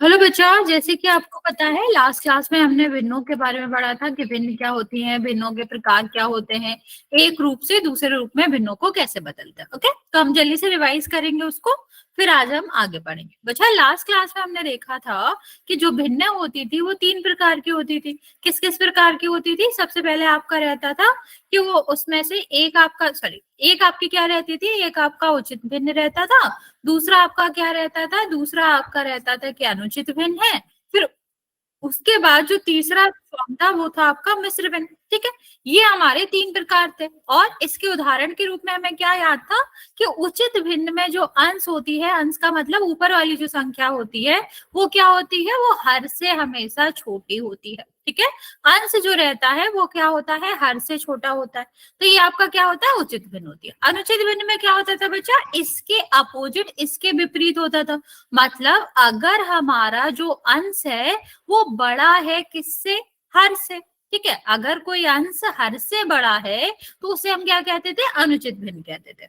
Hello बच्चा, जैसे कि आपको पता है लास्ट क्लास में हमने भिन्नों के बारे में पढ़ा था कि भिन्न क्या होती हैं, भिन्नों के प्रकार क्या होते हैं, एक रूप से दूसरे रूप में भिन्नों को कैसे बदलते हैं। ओके, तो हम जल्दी से रिवाइज करेंगे उसको, फिर आज हम आगे पढ़ेंगे। बच्चा, लास्ट क्लास में हमने देखा था कि जो भिन्न होती थी वो 3 प्रकार की होती थी। किस किस प्रकार की होती थी? सबसे पहले आपका रहता था कि वो उसमें से एक आपकी क्या रहती थी, एक आपका उचित भिन्न रहता था, दूसरा आपका क्या रहता था, दूसरा आपका रहता था कि अनुचित भिन्न है, फिर उसके बाद जो तीसरा फॉर्म था वो था आपका मिश्र भिन्न। ठीक है, ये हमारे 3 प्रकार थे। और इसके उदाहरण के रूप में हमें क्या याद था कि उचित भिन्न में जो अंश होती है, अंश का मतलब ऊपर वाली जो संख्या होती है वो क्या होती है, वो हर से हमेशा छोटी होती है। ठीक है, अंश जो रहता है वो क्या होता है, हर से छोटा होता है। तो ये आपका क्या होता है, उचित भिन्न होती है। अनुचित भिन्न में क्या होता था बच्चा, इसके अपोजिट, इसके विपरीत होता था। मतलब अगर हमारा जो अंश है वो बड़ा है किससे, हर से। ठीक है, अगर कोई अंश हर से बड़ा है तो उसे हम क्या कहते थे, अनुचित भिन्न कहते थे।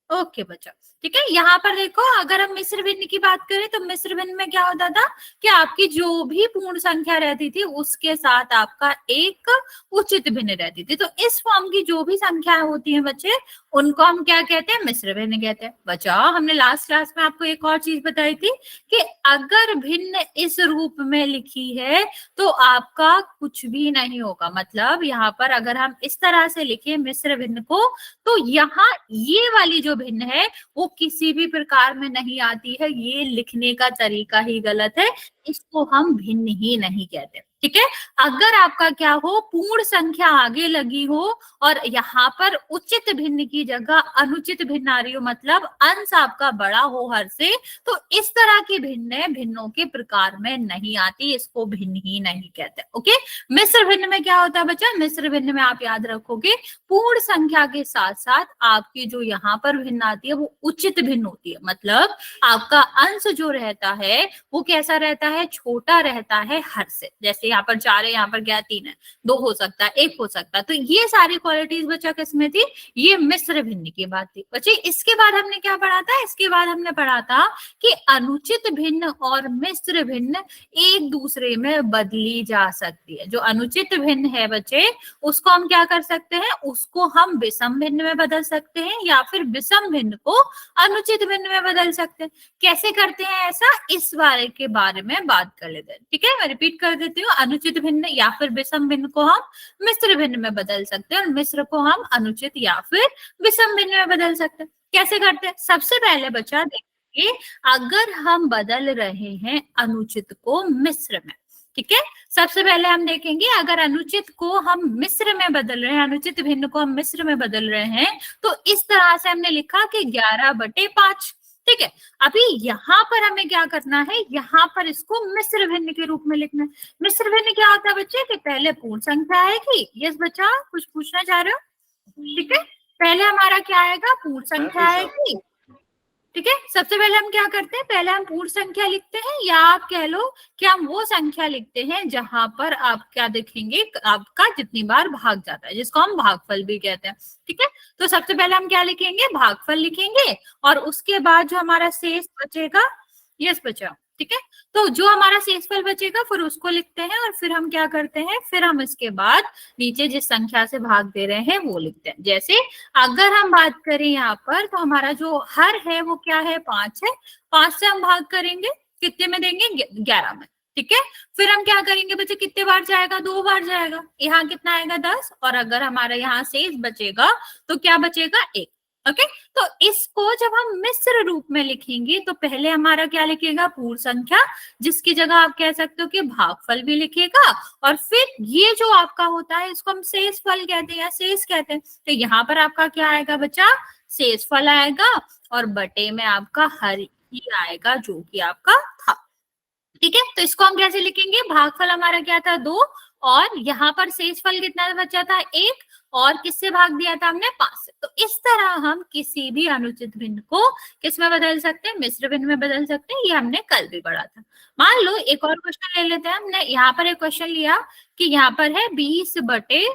ओके बच्चा, ठीक है। यहाँ पर देखो, अगर हम मिश्र भिन्न की बात करें तो मिश्र भिन्न में क्या होता था कि आपकी जो भी पूर्ण संख्या रहती थी उसके साथ आपका एक उचित भिन्न रहती थी। तो इस फॉर्म की जो भी संख्याएं होती हैं बच्चे, उनको हम क्या कहते हैं, मिश्र भिन्न कहते हैं। बच्चा, हमने लास्ट क्लास में आपको एक और चीज बताई थी कि अगर भिन्न इस रूप में लिखी है तो आपका कुछ भी नहीं होगा। मतलब यहाँ पर अगर हम इस तरह से लिखें मिश्र भिन्न को, तो यहाँ ये वाली जो भिन्न है वो किसी भी प्रकार में नहीं आती है। ये लिखने का तरीका ही गलत है, इसको हम भिन्न ही नहीं कहते। ठीक है, अगर आपका क्या हो, पूर्ण संख्या आगे लगी हो और यहाँ पर उचित भिन्न की जगह अनुचित भिन्न आ रही हो, मतलब अंश आपका बड़ा हो हर से, तो इस तरह की भिन्न भिन्नों के प्रकार में नहीं आती, इसको भिन्न ही नहीं कहते। ओके, मिश्र भिन्न में क्या होता है बच्चा, मिश्र भिन्न में आप याद रखोगे पूर्ण संख्या के साथ साथ आपकी जो यहाँ पर भिन्न आती है वो उचित भिन्न होती है। मतलब आपका अंश जो रहता है वो कैसा रहता है, छोटा रहता है हर से। जैसे यहाँ पर 4 है, यहाँ पर क्या 3 है, 2 हो सकता है, 1 हो सकता है। तो ये सारी क्वालिटीज बच्चा किसमें थी, ये मिश्र भिन्न की बात थी। बच्चे, इसके बाद हमने क्या पढ़ा था, इसके बाद हमने पढ़ा था कि अनुचित भिन्न और मिश्र भिन्न एक दूसरे में बदली जा सकती है। जो अनुचित भिन्न है बच्चे, उसको हम क्या कर सकते हैं, उसको हम विषम भिन्न में बदल सकते हैं या फिर विषम भिन्न को अनुचित भिन्न में बदल सकते हैं। कैसे करते हैं ऐसा, इस बारे के बारे में बात कर लेते हैं। ठीक है, मैं रिपीट कर देती हूँ, अनुचित भिन्न या फिर विषम भिन्न को हम मिश्र भिन्न में बदल सकते हैं और मिश्र को हम अनुचित या फिर विषम भिन्न में बदल सकते हैं। कैसे करते हैं, सबसे पहले बच्चा देखिए, अगर हम बदल रहे हैं अनुचित को मिश्र में, ठीक है, सबसे पहले हम देखेंगे अगर अनुचित को हम मिश्र में बदल रहे हैं, अनुचित भिन्न को हम मिश्र में बदल रहे हैं, तो इस तरह से हमने लिखा कि 11/5। ठीक है, अभी यहाँ पर हमें क्या करना है, यहाँ पर इसको मिश्र भिन्न के रूप में लिखना है। मिश्र भिन्न क्या होता है बच्चे, कि पहले पूर्ण संख्या आएगी। यस बच्चा, कुछ पूछना चाह रहे हो? ठीक है, पहले हमारा क्या आएगा, पूर्ण संख्या आएगी। ठीक है, सबसे पहले हम क्या करते हैं, पहले हम पूर्ण संख्या लिखते हैं, या आप कह लो कि हम वो संख्या लिखते हैं जहां पर आप क्या देखेंगे, आपका जितनी बार भाग जाता है, जिसको हम भागफल भी कहते हैं। ठीक है, तो सबसे पहले हम क्या लिखेंगे, भागफल लिखेंगे, और उसके बाद जो हमारा शेष बचेगा, यस बचा, ठीक है, तो जो हमारा शेषफल बचेगा फिर उसको लिखते हैं, और फिर हम क्या करते हैं, फिर हम इसके बाद नीचे जिस संख्या से भाग दे रहे हैं वो लिखते हैं। जैसे अगर हम बात करें यहाँ पर, तो हमारा जो हर है वो क्या है, 5 है। 5 से हम भाग करेंगे, कितने में देंगे, 11 में। ठीक है, फिर हम क्या करेंगे बच्चे, कितने बार जाएगा, 2 बार जाएगा, यहाँ कितना आएगा, 10, और अगर हमारा यहाँ शेष बचेगा तो क्या बचेगा, 1। ओके, तो इसको जब हम मिश्र रूप में लिखेंगे तो पहले हमारा क्या लिखेगा, पूर्ण संख्या, जिसकी जगह आप कह सकते हो कि भागफल भी लिखेगा, और फिर ये जो आपका होता है इसको हम शेषफल कहते हैं या शेष कहते हैं। तो यहाँ पर आपका क्या आएगा बच्चा, शेषफल आएगा, और बटे में आपका हर ही आएगा जो कि आपका था। ठीक है, तो इसको हम कैसे लिखेंगे, भागफल हमारा क्या था, 2, और यहाँ पर शेषफल कितना बचा था, 1, और किससे भाग दिया था हमने, 5 से। तो इस तरह हम किसी भी अनुचित भिन्न को किस में बदल सकते हैं, मिश्र भिन्न में बदल सकते हैं। ये हमने कल भी पढ़ा था। मान लो एक और क्वेश्चन ले लेते हैं। हमने यहाँ पर एक क्वेश्चन लिया कि यहाँ पर है 20 बटे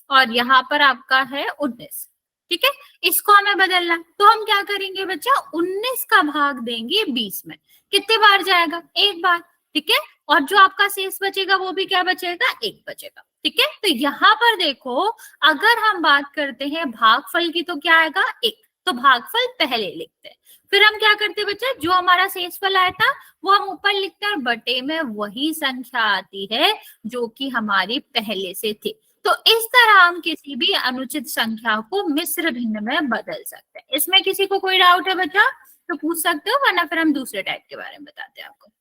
और यहाँ पर आपका है 19। ठीक है, इसको हमें बदलना, तो हम क्या करेंगे बच्चा, 19 का भाग देंगे 20 में, कितने बार जाएगा, एक बार। ठीक है, और जो आपका शेष बचेगा वो भी क्या बचेगा, एक बचेगा। ठीक है, तो यहाँ पर देखो, अगर हम बात करते हैं भागफल की तो क्या आएगा, एक, तो भागफल पहले लिखते हैं, फिर हम क्या करते हैं बच्चा, जो हमारा शेषफल आया था वो हम ऊपर लिखते हैं, बटे में वही संख्या आती है जो कि हमारी पहले से थी। तो इस तरह हम किसी भी अनुचित संख्या को मिश्र भिन्न में बदल सकते हैं। इसमें किसी को कोई डाउट है बच्चा तो पूछ सकते हो, वरना फिर हम दूसरे टाइप के बारे में बताते हैं आपको।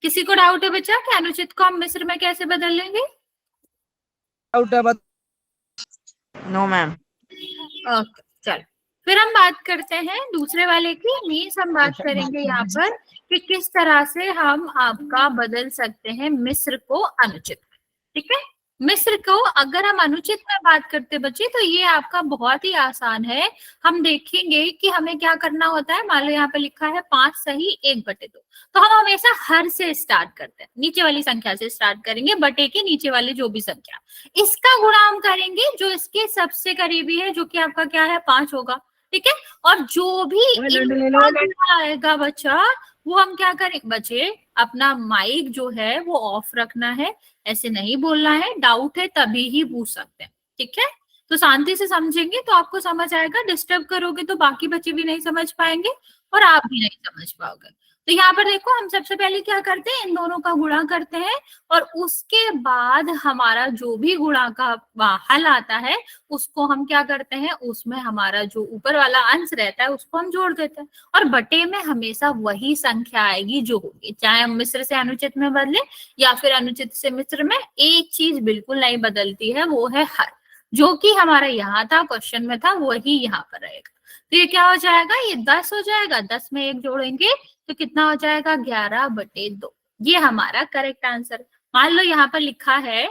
किसी को डाउट है बच्चा कि अनुचित को हम मिश्र में कैसे बदल लेंगे? डाउट है नो मैम। ओके, चलो फिर हम बात करते हैं दूसरे वाले की। मीन्स हम बात करेंगे यहाँ पर कि किस तरह से हम आपका बदल सकते हैं मिश्र को अनुचित। ठीक है, मिस्र को अगर हम अनुचित में बात करते बच्चे तो ये आपका बहुत ही आसान है। हम देखेंगे कि हमें क्या करना होता है। मान लो यहाँ पे लिखा है 5 सही 1/2, तो हम हमेशा हर से स्टार्ट करते हैं, नीचे वाली संख्या से स्टार्ट करेंगे, बटे के नीचे वाले जो भी संख्या, इसका गुणा हम करेंगे जो इसके सबसे करीबी है, जो कि आपका क्या है 5 होगा। ठीक है, और जो भी इनका गुणा आएगा बच्चा, वो हम क्या करें बच्चे, अपना माइक जो है वो ऑफ रखना है, ऐसे नहीं बोलना है, डाउट है तभी ही पूछ सकते हैं। ठीक है, तो शांति से समझेंगे तो आपको समझ आएगा, डिस्टर्ब करोगे तो बाकी बच्चे भी नहीं समझ पाएंगे और आप भी नहीं समझ पाओगे। तो यहाँ पर देखो, हम सबसे पहले क्या करते हैं, इन दोनों का गुणा करते हैं और उसके बाद हमारा जो भी गुणा का हल आता है उसको हम क्या करते हैं, उसमें हमारा जो ऊपर वाला अंश रहता है उसको हम जोड़ देते हैं, और बटे में हमेशा वही संख्या आएगी जो होगी, चाहे हम मिश्र से अनुचित में बदले या फिर अनुचित से मिश्र में। एक चीज बिल्कुल नहीं बदलती है, वो है हर, जो कि हमारा यहाँ था, क्वेश्चन में था, वही यहाँ पर रहेगा। तो ये क्या हो जाएगा, ये 10 हो जाएगा, 10 में एक जोड़ेंगे तो कितना हो जाएगा, 11/2। ये हमारा करेक्ट आंसर। मान लो यहाँ पर लिखा है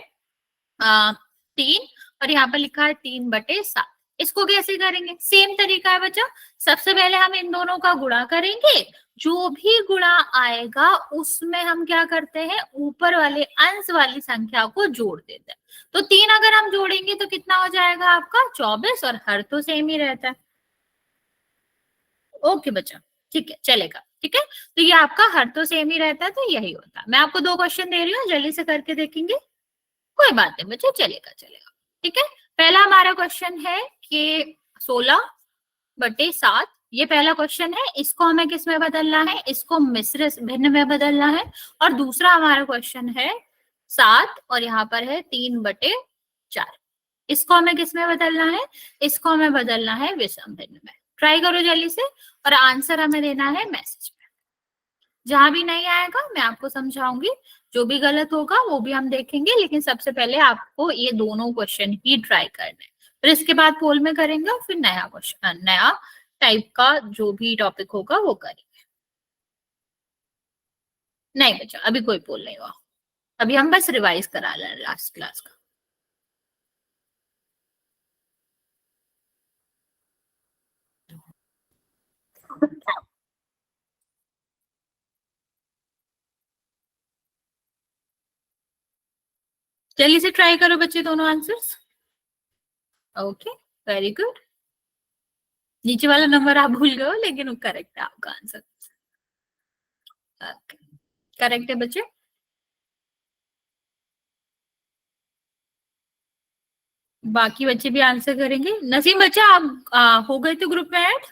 3 और यहाँ पर लिखा है 3/7, इसको कैसे करेंगे, सेम तरीका है बच्चा। सबसे पहले हम इन दोनों का गुणा करेंगे, जो भी गुणा आएगा उसमें हम क्या करते हैं, ऊपर वाले अंश वाली संख्या को जोड़ देते हैं। तो 3 अगर हम जोड़ेंगे तो कितना हो जाएगा आपका 24, और हर तो सेम ही रहता है। ओके बच्चा, ठीक है, चलेगा। ठीक है, तो ये आपका हर तो सेम ही रहता है, तो यही होता है। मैं आपको 2 क्वेश्चन दे रही हूँ, जल्दी से करके देखेंगे। कोई बात नहीं बच्चे, चलेगा चलेगा। ठीक है, पहला हमारा क्वेश्चन है कि 16/7, ये पहला क्वेश्चन है। इसको हमें किस में बदलना है, इसको मिश्र भिन्न में बदलना है। और दूसरा हमारा क्वेश्चन है 7 और यहाँ पर है 3/4, इसको हमें किस में बदलना है, इसको हमें बदलना है विषम भिन्न में। ट्राई करो जल्दी से, और आंसर हमें देना है मैसेज में। जहां भी नहीं आएगा मैं आपको समझाऊंगी, जो भी गलत होगा वो भी हम देखेंगे, लेकिन सबसे पहले आपको ये दोनों क्वेश्चन ही ट्राई करने हैं, फिर इसके बाद पोल में करेंगे और फिर नया क्वेश्चन, नया टाइप का जो भी टॉपिक होगा वो करेंगे। नहीं बच्चा, अभी कोई पोल नहीं हुआ, अभी हम बस रिवाइज करा रहे हैं लास्ट क्लास का। जल्दी से ट्राई करो बच्चे दोनों आंसर्स। Okay, very good. नीचे वाला नंबर आप भूल गए हो, लेकिन वो करेक्ट है आपका आंसर। करेक्ट है बच्चे। बाकी बच्चे भी आंसर करेंगे। नसीम बच्चा आप हो गए तो ग्रुप में ऐड।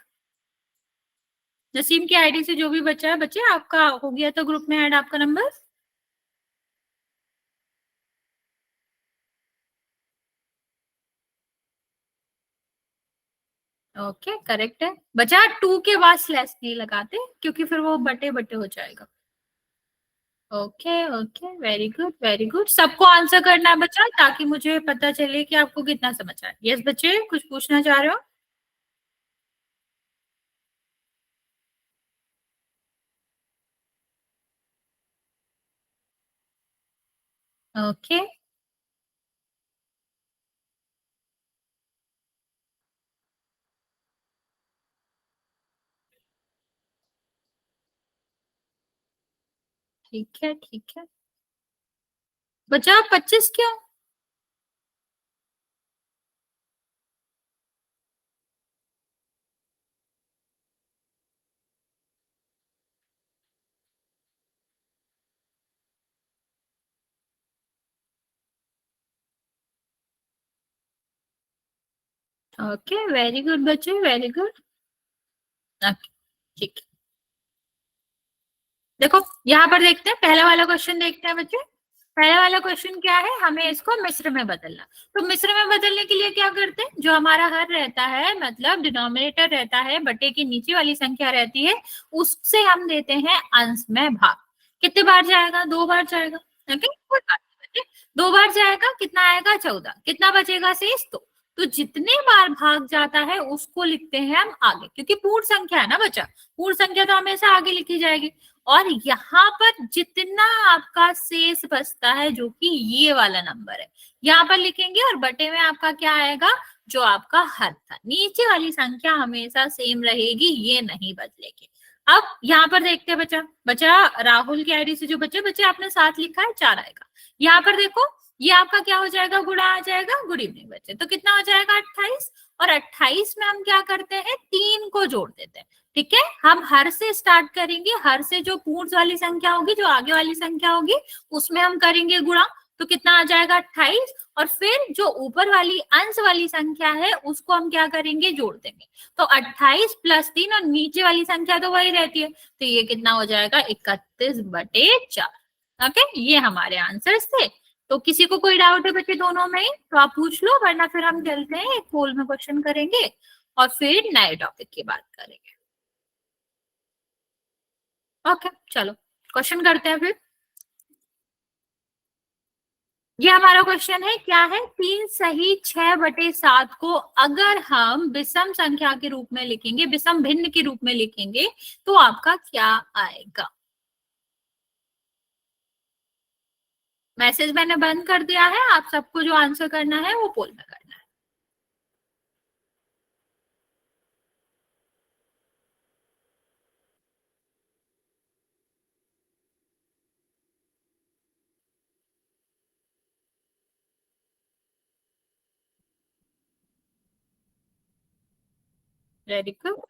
नसीम की आईडी से जो भी बच्चा है बच्चे, आपका हो गया तो ग्रुप में ऐड आपका नंबर। ओके, करेक्ट है बच्चा। 2 के बाद स्लैश नहीं लगाते क्योंकि फिर वो बटे बटे हो जाएगा। Okay okay, very good very good. सबको आंसर करना है बच्चा, ताकि मुझे पता चले कि आपको कितना समझ आया। यस बच्चे, कुछ पूछना चाह रहे हो? ओके, ठीक है ठीक है। बचा 25 क्यों? ओके, वेरी गुड बच्चे, वेरी गुड। ओके, ठीक है। देखो यहाँ पर देखते हैं, पहला वाला क्वेश्चन देखते हैं बच्चे। पहला वाला क्वेश्चन क्या है, हमें इसको मिश्र में बदलना। तो मिश्र में बदलने के लिए क्या करते हैं, जो हमारा हर रहता है, मतलब डिनोमिनेटर रहता है, बटे की नीचे वाली संख्या रहती है, उससे हम देते हैं अंश में भाग। कितने बार जाएगा? 2 बार जाएगा। ओके, कोई बात नहीं बच्चे। 2 बार जाएगा, कितना आएगा? 14। कितना बचेगा शेष? तो जितने बार भाग जाता है उसको लिखते हैं हम आगे, क्योंकि पूर्ण संख्या है ना बच्चा, पूर्ण संख्या तो हमेशा आगे लिखी जाएगी। और यहाँ पर जितना आपका शेष बचता है, जो कि ये वाला नंबर है, यहाँ पर लिखेंगे, और बटे में आपका क्या आएगा? जो आपका हर था। नीचे वाली संख्या हमेशा सेम रहेगी, ये नहीं बदलेगी। अब यहाँ पर देखते हैं बच्चा। बच्चा राहुल की आईडी से जो बच्चे बच्चे आपने 7 लिखा है, 4 आएगा। यहाँ पर देखो, ये आपका क्या हो जाएगा? गुणा आ जाएगा। गुड इवनिंग बच्चे। तो कितना हो जाएगा? 28। और 28 में हम क्या करते हैं? 3 को जोड़ देते हैं। ठीक है, हम हर से स्टार्ट करेंगे। हर से जो पूर्ण वाली संख्या होगी, जो आगे वाली संख्या होगी, उसमें हम करेंगे गुणा। तो कितना आ जाएगा? 28। और फिर जो ऊपर वाली अंश वाली संख्या है, उसको हम क्या करेंगे? जोड़ देंगे। तो 28 प्लस 3, और नीचे वाली संख्या तो वही रहती है, तो ये कितना हो जाएगा? 31/4। ओके, ये हमारे आंसर्स थे। तो किसी को कोई डाउट है बच्चे दोनों में, तो आप पूछ लो, वरना फिर हम चलते हैं, एक पोल में क्वेश्चन करेंगे और फिर नए टॉपिक की बात करेंगे। ओके, चलो क्वेश्चन करते हैं फिर। ये हमारा क्वेश्चन है, क्या है? 3 सही 6/7 को अगर हम विषम संख्या के रूप में लिखेंगे, विषम भिन्न के रूप में लिखेंगे, तो आपका क्या आएगा? मैसेज मैंने बंद कर दिया है, आप सबको जो आंसर करना है वो पोल में करना है। Very good.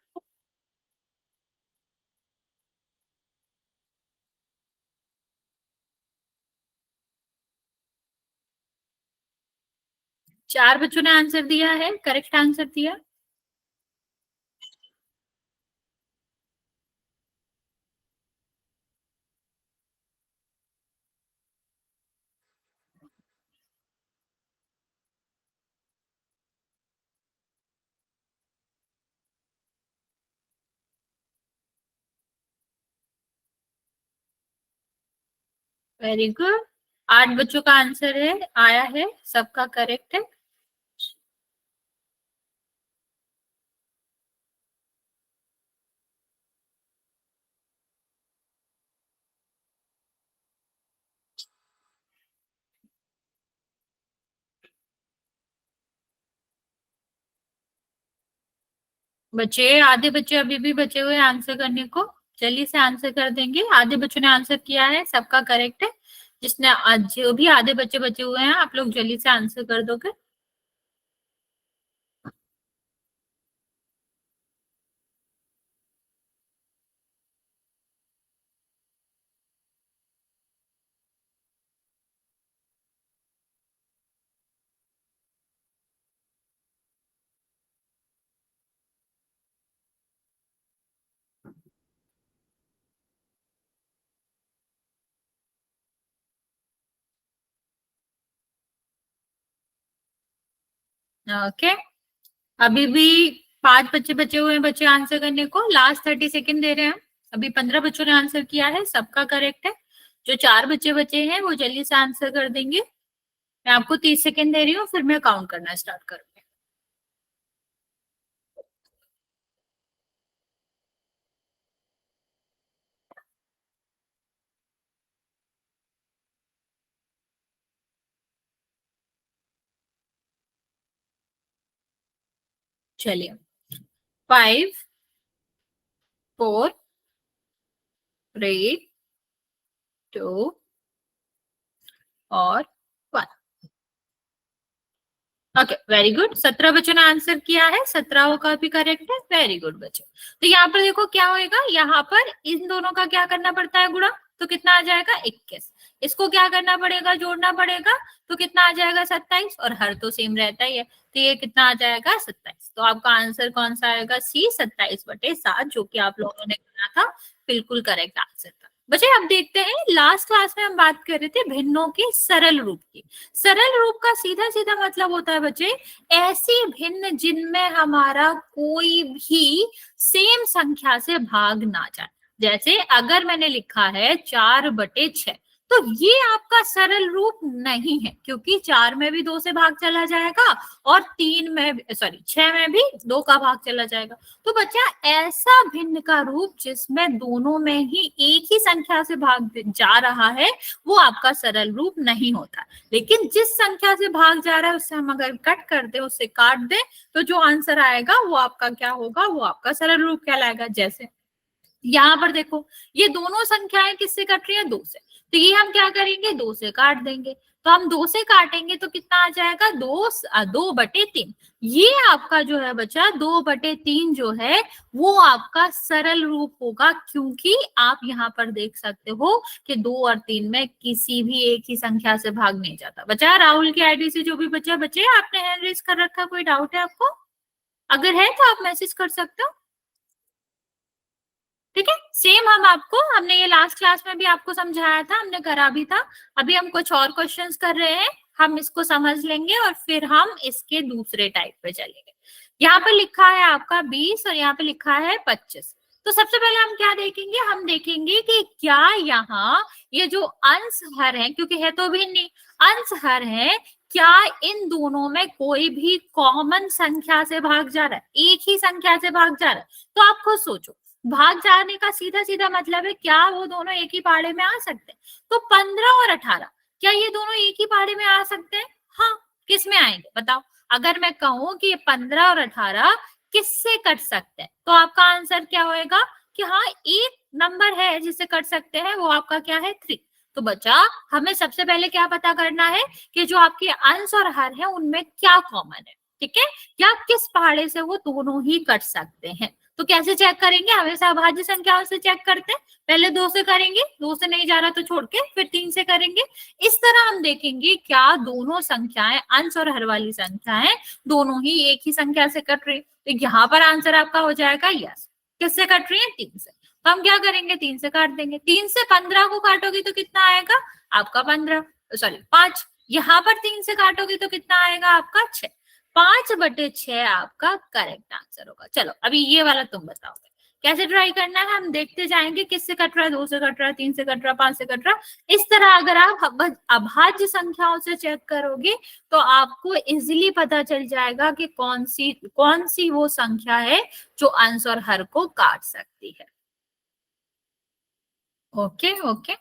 4 बच्चों ने आंसर दिया है, करेक्ट आंसर दिया। Very good. 8 बच्चों का आंसर है, आया है, सबका करेक्ट है। बच्चे आधे बच्चे अभी भी बचे हुए आंसर करने को, जल्दी से आंसर कर देंगे। आधे बच्चों ने आंसर किया है, सबका करेक्ट है। जिसने आज जो भी आधे बच्चे बचे हुए हैं, आप लोग जल्दी से आंसर कर दोगे। ओके, अभी भी 5 बच्चे बचे हुए हैं बच्चे आंसर करने को, लास्ट 30 सेकेंड दे रहे हैं। अभी 15 बच्चों ने आंसर किया है, सबका करेक्ट है। जो 4 बच्चे बचे हैं वो जल्दी से आंसर कर देंगे। मैं आपको 30 सेकेंड दे रही हूँ, फिर मैं काउंट करना स्टार्ट करूंगी। चलिए, 5, 4, 3, 2 और 1। Okay, very good. 17 बच्चों ने आंसर किया है, 17 का भी करेक्ट है, वेरी गुड बच्चों। तो यहाँ पर देखो क्या होएगा, यहाँ पर इन दोनों का क्या करना पड़ता है गुणा, तो कितना आ जाएगा 21। इसको क्या करना पड़ेगा, जोड़ना पड़ेगा, तो कितना आ जाएगा 27, और हर तो सेम रहता ही है, तो ये कितना आ जाएगा 27। तो आपका आंसर कौन सा आएगा, सी 27/7, जो कि आप लोगों ने कहा था, बिल्कुल करेक्ट आंसर था। बच्चे अब देखते हैं, लास्ट क्लास में हम बात कर रहे थे भिन्नों के सरल रूप की। सरल रूप का सीधा सीधा मतलब होता है बच्चे, ऐसी भिन्न जिनमें हमारा कोई भी सेम संख्या से भाग ना जाए। जैसे अगर मैंने लिखा है 4/6, तो ये आपका सरल रूप नहीं है, क्योंकि 4 में भी 2 से भाग चला जाएगा, और 6 में भी 2 का भाग चला जाएगा। तो बच्चा ऐसा भिन्न का रूप जिसमें दोनों में ही एक ही संख्या से भाग जा रहा है, वो आपका सरल रूप नहीं होता। लेकिन जिस संख्या से भाग जा रहा है उससे हम अगर कट कर दे, उससे काट दे, तो जो आंसर आएगा वो आपका क्या होगा, वो आपका सरल रूप कहलाएगा। जैसे यहाँ पर देखो, ये दोनों संख्याएं किससे कट रही है, 2 से, तो ये हम क्या करेंगे, 2 से काट देंगे। तो हम 2 से काटेंगे तो कितना आ जाएगा, 2/3। ये आपका जो है बच्चा 2/3 जो है, वो आपका सरल रूप होगा, क्योंकि आप यहाँ पर देख सकते हो कि 2 और 3 में किसी भी एक ही संख्या से भाग नहीं जाता। बच्चा राहुल की आईडी से जो भी बच्चा बच्चे आपने हैंड रेज कर रखा, कोई डाउट है आपको? अगर है तो आप मैसेज कर सकते हो, ठीक है। सेम हमने ये लास्ट क्लास में भी आपको समझाया था, हमने करा भी था। अभी हम कुछ और क्वेश्चंस कर रहे हैं, हम इसको समझ लेंगे और फिर हम इसके दूसरे टाइप पे चलेंगे। यहाँ पे लिखा है आपका 20 और यहाँ पे लिखा है 25। तो सबसे पहले हम क्या देखेंगे, हम देखेंगे कि क्या यहाँ ये जो अंश हर है, क्योंकि है तो भिन्न, अंश हर है, क्या इन दोनों में कोई भी कॉमन संख्या से भाग जा रहा है, एक ही संख्या से भाग जा रहा है। तो आप खुद सोचो, भाग जाने का सीधा सीधा मतलब है क्या वो दोनों एक ही पाड़े में आ सकते हैं? तो 15 और 18, क्या ये दोनों एक ही पाड़े में आ सकते हैं? हाँ, किस में आएंगे बताओ? अगर मैं कहूं कि ये 15 और 18 किससे कट सकते हैं, तो आपका आंसर क्या होएगा कि हाँ, एक नंबर है जिससे कट सकते हैं, वो आपका क्या है, 3। तो बच्चा हमें सबसे पहले क्या पता करना है कि जो आपके अंश और हर है उनमें क्या कॉमन है, ठीक है, या किस पहाड़े से वो दोनों ही कट सकते हैं। तो कैसे चेक करेंगे, हमेशा अभाज्य संख्याओं से चेक करते हैं। पहले 2 से करेंगे, 2 से नहीं जा रहा तो छोड़ के फिर 3 से करेंगे। इस तरह हम देखेंगे क्या दोनों संख्याएं, अंश और हर वाली संख्याएं, दोनों ही एक ही संख्या से कट रही। तो यहाँ पर आंसर आपका हो जाएगा यस। किससे कट रही है, 3 से। तो हम क्या करेंगे, 3 से काट देंगे। 3 से 15 को काटोगे तो कितना आएगा आपका 5। यहाँ पर 3 से काटोगे तो कितना आएगा आपका 6। 5/6 आपका करेक्ट आंसर होगा। चलो अभी ये वाला तुम बताओगे कैसे ट्राई करना है, हम देखते जाएंगे किससे कट रहा है, 2 से कट रहा है, 3 से कट रहा है, 5 से कट रहा है। इस तरह अगर आप अभाज्य संख्याओं से चेक करोगे तो आपको इजीली पता चल जाएगा कि कौन सी वो संख्या है जो अंश और हर को काट सकती है। ओके ओके,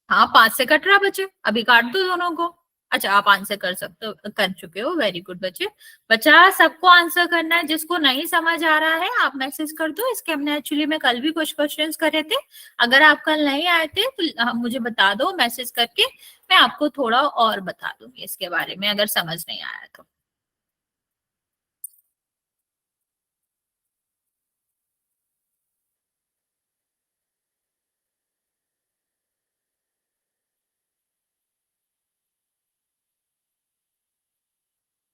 हाँ 5 से कट रहा बच्चे, अभी काट दो दोनों को। अच्छा आप आंसर कर सकते हो, कर चुके हो, वेरी गुड बच्चे। बच्चा सबको आंसर करना है, जिसको नहीं समझ आ रहा है आप मैसेज कर दो। इसके हमने एक्चुअली में कल भी कुछ क्वेश्चंस करे थे, अगर आप कल नहीं आए थे तो मुझे बता दो मैसेज करके, मैं आपको थोड़ा और बता दूंगी इसके बारे में अगर समझ नहीं आया तो।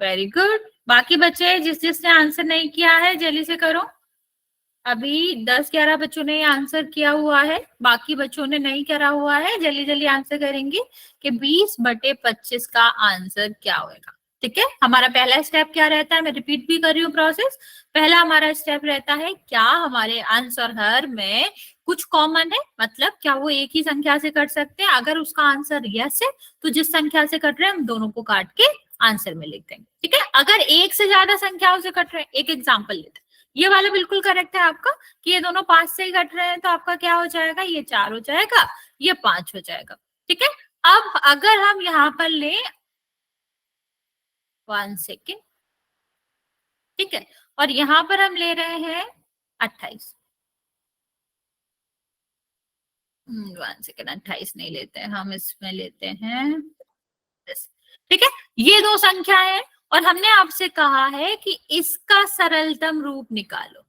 वेरी गुड, बाकी बच्चे जिसने आंसर नहीं किया है जल्दी से करो। अभी 10-11 बच्चों ने आंसर किया हुआ है, बाकी बच्चों ने नहीं करा हुआ है, जल्दी जल्दी आंसर करेंगे कि 20/25 का आंसर क्या होगा। ठीक है, हमारा पहला स्टेप क्या रहता है, मैं रिपीट भी कर रही हूँ प्रोसेस। पहला हमारा स्टेप रहता है क्या हमारे अंश और हर में कुछ कॉमन है, मतलब क्या वो एक ही संख्या से कट सकते हैं। अगर उसका आंसर यस है तो जिस संख्या से कट रहे हैं हम दोनों को काट के आंसर में लिख देंगे। ठीक है, अगर एक से ज्यादा संख्याओं से कट रहे हैं, एक एग्जाम्पल लेते हैं, ये वाला बिल्कुल करेक्ट है आपका कि ये दोनों 5 से ही कट रहे हैं, तो आपका क्या हो जाएगा, ये 4 हो जाएगा, ये 5 हो जाएगा। ठीक है, अब अगर हम यहाँ पर ले 1 सेकेंड, ठीक है, और यहाँ पर हम ले रहे हैं 28, वन सेकेंड, 28 नहीं लेते हैं हम, इसमें लेते हैं 10। ठीक है, ये दो संख्या है और हमने आपसे कहा है कि इसका सरलतम रूप निकालो।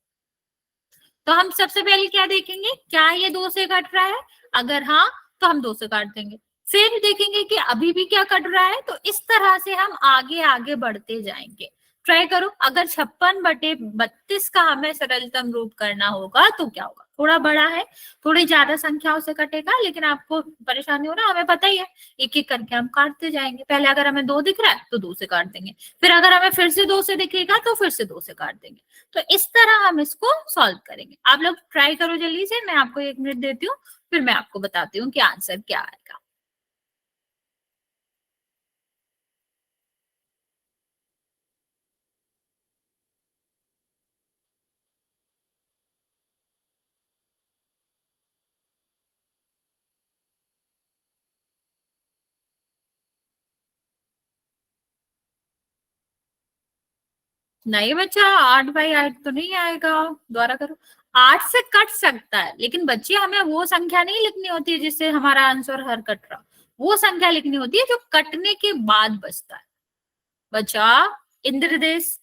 तो हम सबसे पहले क्या देखेंगे, क्या ये दो से कट रहा है? अगर हाँ तो हम दो से काट देंगे। फिर देखेंगे कि अभी भी क्या कट रहा है, तो इस तरह से हम आगे आगे बढ़ते जाएंगे। ट्राई करो, अगर 56/32 का हमें सरलतम रूप करना होगा तो क्या होगा? थोड़ा बड़ा है, थोड़ी ज्यादा संख्याओं से कटेगा, लेकिन आपको परेशानी हो रहा है, हमें पता ही है। एक एक करके हम काटते जाएंगे। पहले अगर हमें दो दिख रहा है तो दो से काट देंगे, फिर अगर हमें फिर से दो से दिखेगा तो फिर से दो से काट देंगे। तो इस तरह हम इसको सॉल्व करेंगे। आप लोग ट्राई करो जल्दी से, मैं आपको 1 मिनट देती हूँ, फिर मैं आपको बताती हूँ कि आंसर क्या आएगा। नहीं बच्चा, 8/8 तो नहीं आएगा, दोबारा करो। 8 से कट सकता है, लेकिन बच्चे हमें वो संख्या नहीं लिखनी होती है जिससे हमारा आंसर हर कट रहा। वो संख्या लिखनी होती है जो कटने के बाद बचता है। बच्चा इंद्रदेश,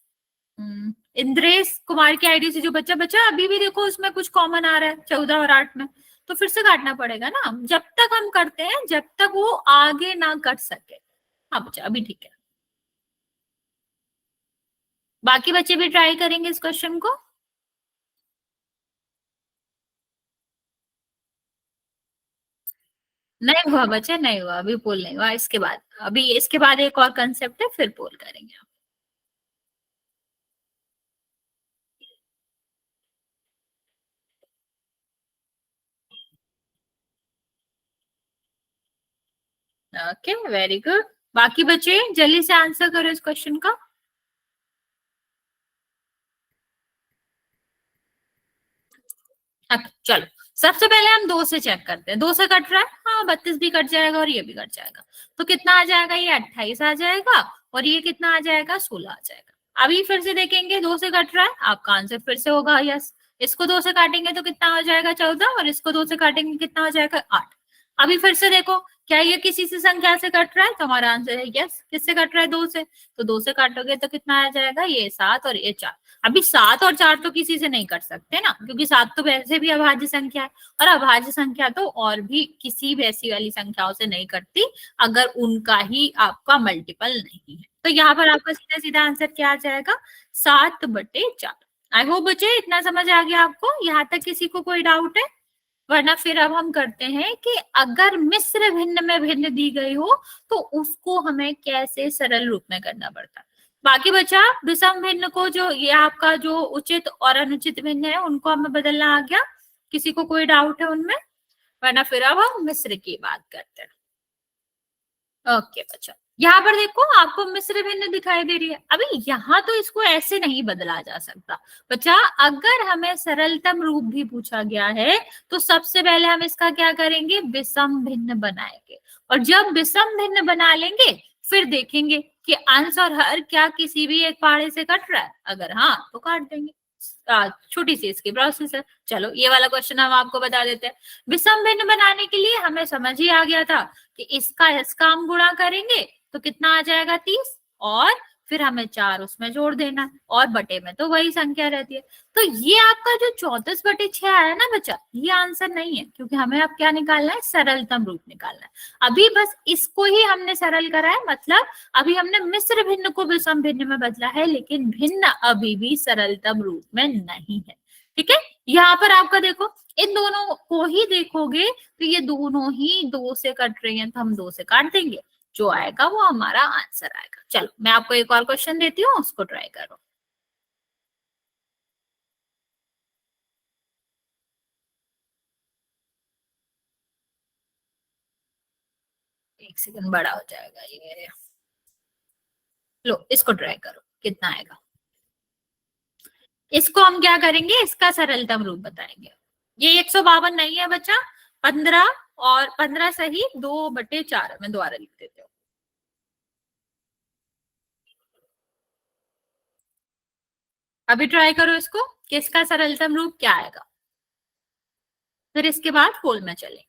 इंद्रेश कुमार की आईडी से जो बच्चा बच्चा अभी भी देखो उसमें कुछ कॉमन आ रहा है 14 और 8 में, तो फिर से काटना पड़ेगा ना, जब तक हम करते हैं जब तक वो आगे ना कट सके। हाँ बच्चा अभी ठीक है। बाकी बच्चे भी ट्राई करेंगे इस क्वेश्चन को। नहीं हुआ बच्चा, नहीं हुआ, अभी पोल नहीं हुआ। इसके बाद, अभी इसके बाद एक और कंसेप्ट है, फिर पोल करेंगे। Okay very good. बाकी बच्चे जल्दी से आंसर करो इस क्वेश्चन का। अच्छा चलो, सबसे पहले हम दो से चेक करते हैं। दो से कट रहा है, हाँ 32 भी कट जाएगा और ये भी कट जाएगा। तो कितना आ जाएगा? ये 28 आ जाएगा और ये कितना आ जाएगा? 16 आ जाएगा। अभी फिर से देखेंगे, दो से कट रहा है, आपका आंसर फिर से होगा यस। इसको दो से काटेंगे तो कितना हो जाएगा? 14, और इसको दो से काटेंगे कितना हो जाएगा? 8। अभी फिर से देखो, क्या ये किसी से संख्या से कट रहा है? तो हमारा आंसर है यस। किससे कट रहा है? दो से। तो दो से काटोगे तो कितना आ जाएगा? ये 7 और ये 4। अभी 7 और 4 तो किसी से नहीं कट सकते ना, क्योंकि 7 तो वैसे भी अभाज्य संख्या है, और अभाज्य संख्या तो और भी किसी वैसी वाली संख्याओं से नहीं कटती अगर उनका ही आपका मल्टीपल नहीं है। तो यहाँ पर आपका सीधा सीधा आंसर क्या आ जाएगा? 7/4। आई होप बच्चे इतना समझ आ गया आपको। यहाँ तक किसी को कोई डाउट है? वरना फिर अब हम करते हैं कि अगर मिश्र भिन्न में भिन्न दी गई हो तो उसको हमें कैसे सरल रूप में करना पड़ता है। बाकी बचा विषम भिन्न को, जो ये आपका जो उचित और अनुचित भिन्न है उनको हमें बदलना आ गया। किसी को कोई डाउट है उनमें? वरना फिर अब हम मिश्र की बात करते हैं। ओके बच्चा, यहाँ पर देखो आपको मिश्र भिन्न दिखाई दे रही है। अभी यहाँ तो इसको ऐसे नहीं बदला जा सकता बच्चा। अगर हमें सरलतम रूप भी पूछा गया है तो सबसे पहले हम इसका क्या करेंगे? विषम भिन्न बनाएंगे। और जब विषम भिन्न बना लेंगे फिर देखेंगे कि अंश और हर क्या किसी भी एक पाड़े से कट रहा है। अगर हाँ तो काट देंगे। छोटी सी इसकी प्रोसेस है। चलो ये वाला क्वेश्चन हम आपको बता देते हैं। विषम भिन्न बनाने के लिए हमें समझ ही आ गया था कि इसका हम गुणा करेंगे तो कितना आ जाएगा? 30, और फिर हमें 4 उसमें जोड़ देना है, और बटे में तो वही संख्या रहती है। तो ये आपका जो 34/6 आया ना बच्चा, ये आंसर नहीं है, क्योंकि हमें अब क्या निकालना है? सरलतम रूप निकालना है। अभी बस इसको ही हमने सरल करा है, मतलब अभी हमने मिश्र भिन्न को विषम भिन्न में बदला है, लेकिन भिन्न अभी भी सरलतम रूप में नहीं है। ठीक है, यहाँ पर आपका देखो, इन दोनों को ही देखोगे तो ये दोनों ही दो से कट रही हैं, तो हम दो से काट देंगे। जो आएगा वो हमारा आंसर आएगा। चलो मैं आपको एक और क्वेश्चन देती हूँ, उसको ट्राई करो। एक सेकंड, बड़ा हो जाएगा ये। लो इसको ट्राई करो, कितना आएगा? इसको हम क्या करेंगे? इसका सरलतम रूप बताएंगे। ये 152 नहीं है बच्चा, 15, और 15 सही 2/4। मैं दोबारा लिख देती हूँ। अभी ट्राई करो इसको कि इसका सरलतम रूप क्या आएगा, फिर इसके बाद पोल में चलेंगे।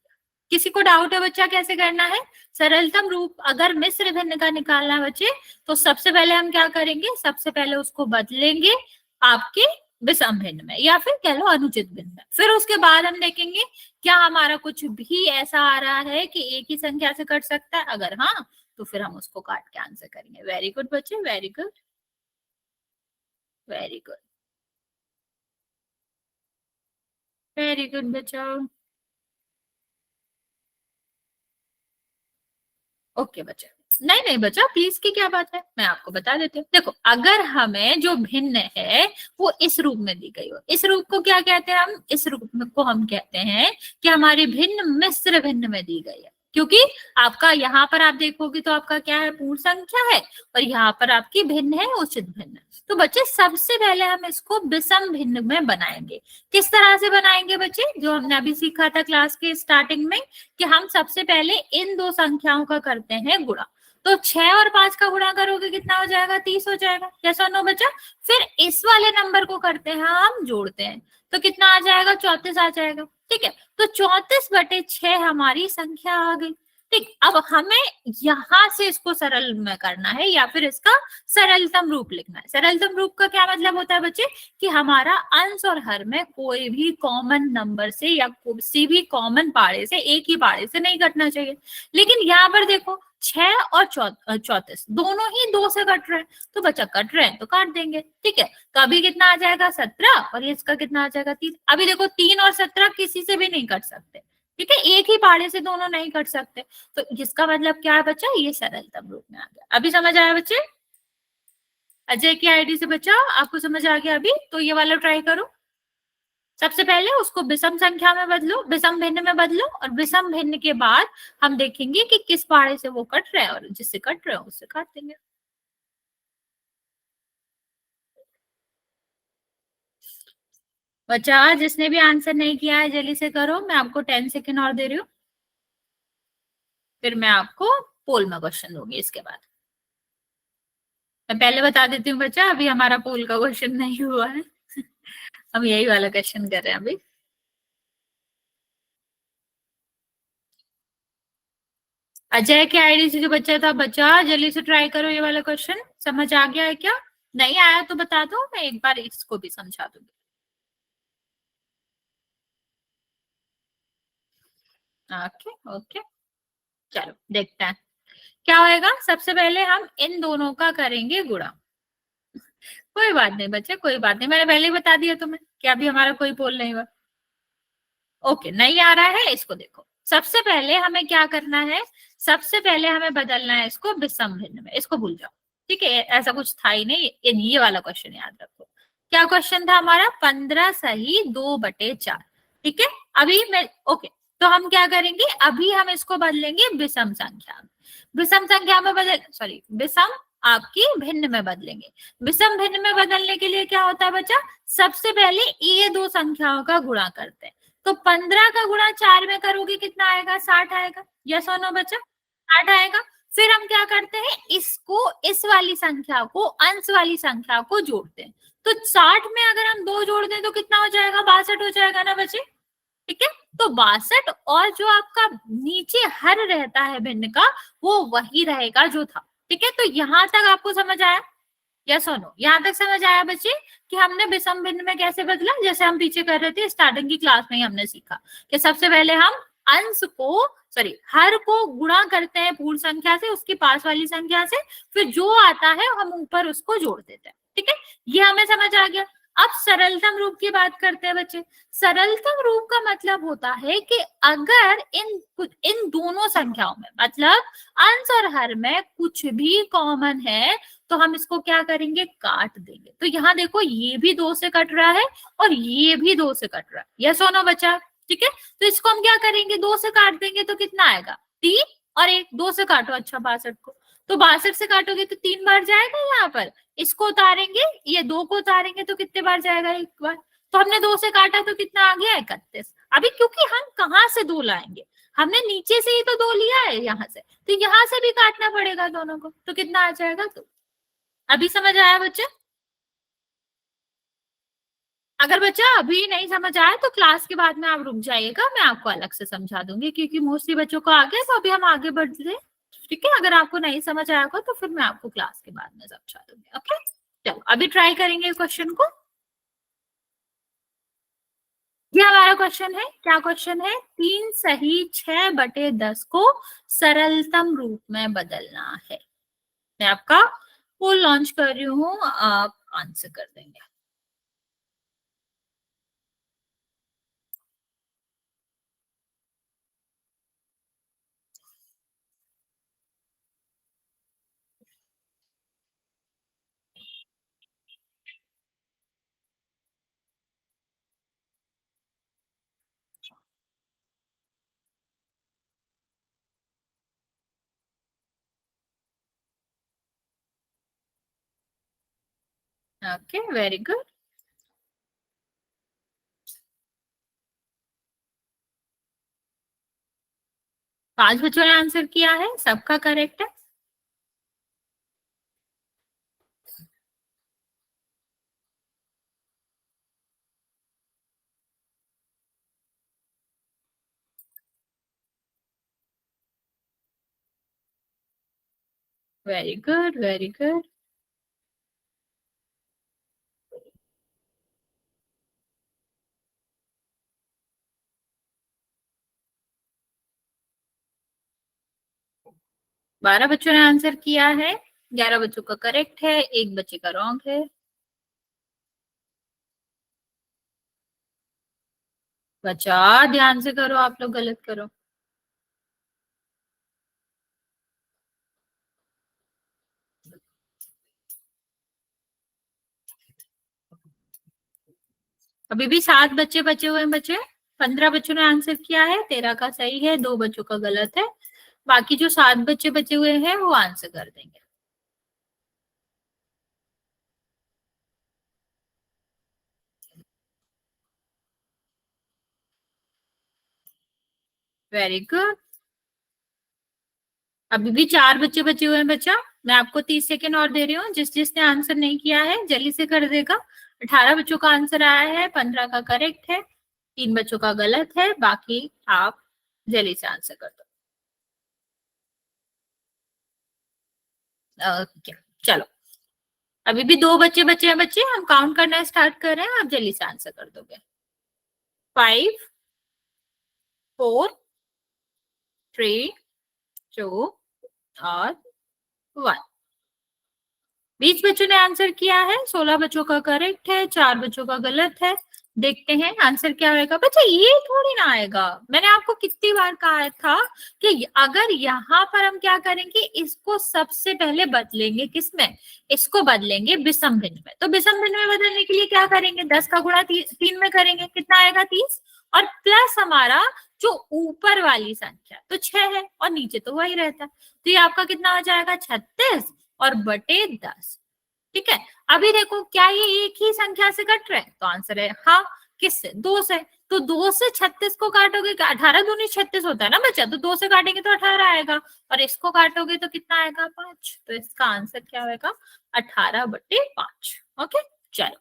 किसी को डाउट है बच्चा कैसे करना है? सरलतम रूप अगर मिश्र भिन्न का निकालना है बच्चे, तो सबसे पहले हम क्या करेंगे, सबसे पहले उसको बदलेंगे आपके विषम भिन्न में, या फिर कह लो अनुचित भिन्न में। फिर उसके बाद हम देखेंगे क्या हमारा कुछ भी ऐसा आ रहा है कि एक ही संख्या से कट सकता है, अगर हाँ तो फिर हम उसको काट के आंसर करेंगे। वेरी गुड बच्चे, very good, very good, very good बच्चा। ओके बच्चा, नहीं नहीं बच्चा प्लीज की क्या बात है, मैं आपको बता देती हूँ। देखो अगर हमें जो भिन्न है वो इस रूप में दी गई हो, इस रूप को क्या कहते हैं हम, इस रूप को हम कहते हैं कि हमारी भिन्न मिश्र भिन्न में दी गई है। क्योंकि आपका यहाँ पर आप देखोगे तो आपका क्या है, पूर्ण संख्या है, और यहाँ पर आपकी भिन्न है उचित भिन्न। तो बच्चे सबसे पहले हम इसको विषम भिन्न में बनाएंगे। किस तरह से बनाएंगे बच्चे, जो हमने अभी सीखा था क्लास के स्टार्टिंग में, कि हम सबसे पहले इन दो संख्याओं का करते हैं गुणा। तो 6 और 5 का गुणा करोगे कितना हो जाएगा, 30 हो जाएगा, जैसा नो बच्चा। फिर इस वाले नंबर को करते हैं हम, जोड़ते हैं, तो कितना आ जाएगा, 34 आ जाएगा। ठीक है, तो 34/6 हमारी संख्या आ गई। ठीक, अब हमें यहां से इसको सरल में करना है, या फिर इसका सरलतम रूप लिखना है। सरलतम रूप का क्या मतलब होता है बच्चे, कि हमारा अंश और हर में कोई भी कॉमन नंबर से या किसी भी कॉमन पाड़े से, एक ही पाड़े से नहीं कटना चाहिए। लेकिन यहाँ पर देखो 6 और 34 दोनों ही 2 से कट रहे हैं, तो बच्चा कट रहे हैं तो काट देंगे। ठीक है, तो अभी कितना आ जाएगा, 17, और ये इसका कितना आ जाएगा, 30। अभी देखो 3 और 17 किसी से भी नहीं कट सकते। ठीक है, एक ही पाड़े से दोनों नहीं कट सकते, तो इसका मतलब क्या है बच्चा, ये सरलतम रूप में आ गया। अभी समझ आया बच्चे? अजय की आईडी से बच्चा आपको समझ आ गया अभी? तो ये वाला ट्राई करो। सबसे पहले उसको विषम संख्या में बदलो, विषम भिन्न में बदलो, और विषम भिन्न के बाद हम देखेंगे कि किस पाड़े से वो कट रहे हैं, और जिससे कट रहे हो उससे काट देंगे। बच्चा जिसने भी आंसर नहीं किया है जल्दी से करो, मैं आपको 10 सेकेंड और दे रही हूँ, फिर मैं आपको पोल में क्वेश्चन दूंगी इसके बाद। मैं पहले बता देती हूँ बच्चा, अभी हमारा पोल का क्वेश्चन नहीं हुआ है हम यही वाला क्वेश्चन कर रहे हैं अभी। अजय के आईडी से जो बच्चा था, बच्चा जल्दी से ट्राई करो, ये वाला क्वेश्चन समझ आ गया है क्या? नहीं आया तो बता दो, मैं एक बार इसको भी समझा दूंगी। ओके ओके, चलो देखते हैं क्या होएगा। सबसे पहले हम इन दोनों का करेंगे गुणा। कोई बात नहीं बच्चे, कोई बात नहीं, मैंने पहले ही बता दिया तुम्हें कि अभी हमारा कोई पोल नहीं हुआ। ओके, नहीं आ रहा है, इसको देखो। सबसे पहले हमें क्या करना है, सबसे पहले हमें बदलना है इसको विषम भिन्न में, इसको भूल जाओ। ठीक है, ऐसा कुछ था ही नहीं, ये वाला क्वेश्चन याद रखो। क्या क्वेश्चन था हमारा, 15 सही 2/4। ठीक है, अभी मैं ओके, तो हम क्या करेंगे, अभी हम इसको बदलेंगे विषम संख्या में। विषम संख्या में बदल, सॉरी, विषम आपकी भिन्न में बदलेंगे। विषम भिन्न में बदलने के लिए क्या होता है बच्चा, सबसे पहले ये दो संख्याओं का गुणा करते हैं। तो 15 का गुणा 4 में करोगे कितना आएगा, 60 आएगा। यस और नो बच्चा, 60 आएगा। फिर हम क्या करते हैं, इसको इस वाली संख्या को अंश वाली संख्या को जोड़ते हैं। तो 60 में अगर हम 2 जोड़ दें तो कितना हो जाएगा, 62 हो जाएगा ना बच्चे। ठीक है, तो 62, और जो आपका नीचे हर रहता है भिन्न का, वो वही रहेगा जो था। ठीक है, तो यहां तक आपको समझ आया, यस और नो? यहां तक समझ आया बच्चे कि हमने विषम भिन्न में कैसे बदला, जैसे हम पीछे कर रहे थे स्टार्टिंग की क्लास में ही हमने सीखा कि सबसे पहले हम अंश को, सॉरी, हर को गुणा करते हैं पूर्ण संख्या से, उसकी पास वाली संख्या से, फिर जो आता है हम ऊपर उसको जोड़ देते हैं। ठीक है, ये हमें समझ आ गया। अब सरलतम रूप की बात करते हैं बच्चे। सरलतम रूप का मतलब होता है कि अगर इन दोनों संख्याओं में, मतलब अंश और हर में कुछ भी कॉमन है, तो हम इसको क्या करेंगे, काट देंगे। तो यहाँ देखो ये भी 2 से कट रहा है और ये भी 2 से कट रहा है। यस और नो बच्चा? ठीक है, तो इसको हम क्या करेंगे, 2 से काट देंगे तो कितना आएगा, 3 और 1, 2 से काटो, अच्छा 62 को, तो 62 से काटोगे तो 3 बार जाएगा यहाँ पर। इसको उतारेंगे, ये 2 को उतारेंगे तो कितने बार जाएगा, 1 बार। तो हमने 2 से काटा तो कितना आ गया, 31। अभी क्योंकि हम कहाँ से 2 लाएंगे, हमने नीचे से ही तो 2 लिया है यहाँ से, तो यहाँ से भी काटना पड़ेगा दोनों को, तो कितना आ जाएगा, तो अभी समझ आया बच्चे? अगर बच्चा अभी नहीं समझ आया तो क्लास के बाद में आप रुक जाइएगा, मैं आपको अलग से समझा दूंगी, क्योंकि मोस्टली बच्चों को आ गया, तो अभी हम आगे बढ़ते हैं। ठीक है, अगर आपको नहीं समझ आएगा तो फिर मैं आपको क्लास के बाद में समझा दूंगी। ओके, चलो अभी ट्राई करेंगे क्वेश्चन को। ये हमारा क्वेश्चन है, क्या क्वेश्चन है? 3 सही 6/10 को सरलतम रूप में बदलना है। मैं आपका पोल लॉन्च कर रही हूँ, आप आंसर कर देंगे। Okay, very good. 5 बच्चों ने आंसर किया है, सबका करेक्ट है। Very good, very good. बारह बच्चों ने आंसर किया है, 11 बच्चों का करेक्ट है, एक बच्चे का रॉन्ग है। बच्चा ध्यान से करो, आप लोग गलत करो। अभी भी 7 बच्चे बचे हुए हैं बच्चे। 15 बच्चों ने आंसर किया है, 13 का सही है, 2 बच्चों का गलत है। बाकी जो 7 बच्चे बचे हुए हैं वो आंसर कर देंगे। Very good. अभी भी 4 बच्चे बचे हुए हैं बच्चा। मैं आपको 30 सेकेंड और दे रही हूँ, जिसने आंसर नहीं किया है जल्दी से कर देगा। 18 बच्चों का आंसर आया है, 15 का करेक्ट है, 3 बच्चों का गलत है, बाकी आप जल्दी से आंसर कर दो। ओके, चलो अभी भी 2 बच्चे बचे हैं बच्चे, हम काउंट करना स्टार्ट कर रहे हैं, आप जल्दी से आंसर कर दोगे। 5 4 3 2 और 1। 20 बच्चों ने आंसर किया है, 16 बच्चों का करेक्ट है, 4 बच्चों का गलत है। देखते हैं आंसर क्या आएगा। बच्चा ये थोड़ी ना आएगा, मैंने आपको कितनी बार कहा था कि अगर यहाँ पर हम क्या करेंगे, इसको सबसे पहले बदलेंगे किसमें, इसको बदलेंगे विषम भिन्न में। तो विषम भिन्न में बदलने के लिए क्या करेंगे, 10 का गुणा 3 में करेंगे, कितना आएगा 30, और प्लस हमारा जो ऊपर वाली संख्या तो 6 है और नीचे तो वही रहता है, तो ये आपका कितना हो जाएगा 36 और बटे 10। ठीक है, अभी देखो क्या ये एक ही संख्या से कट रहे हैं, तो आंसर है हाँ। किससे, 2 से। तो 2 से 36 को काटोगे, 18 दूनी 36 होता है ना बच्चा, तो 2 से काटेंगे तो 18 आएगा, और इसको काटोगे तो कितना आएगा 5। तो इसका आंसर क्या होगा, 18/5। ओके, चलो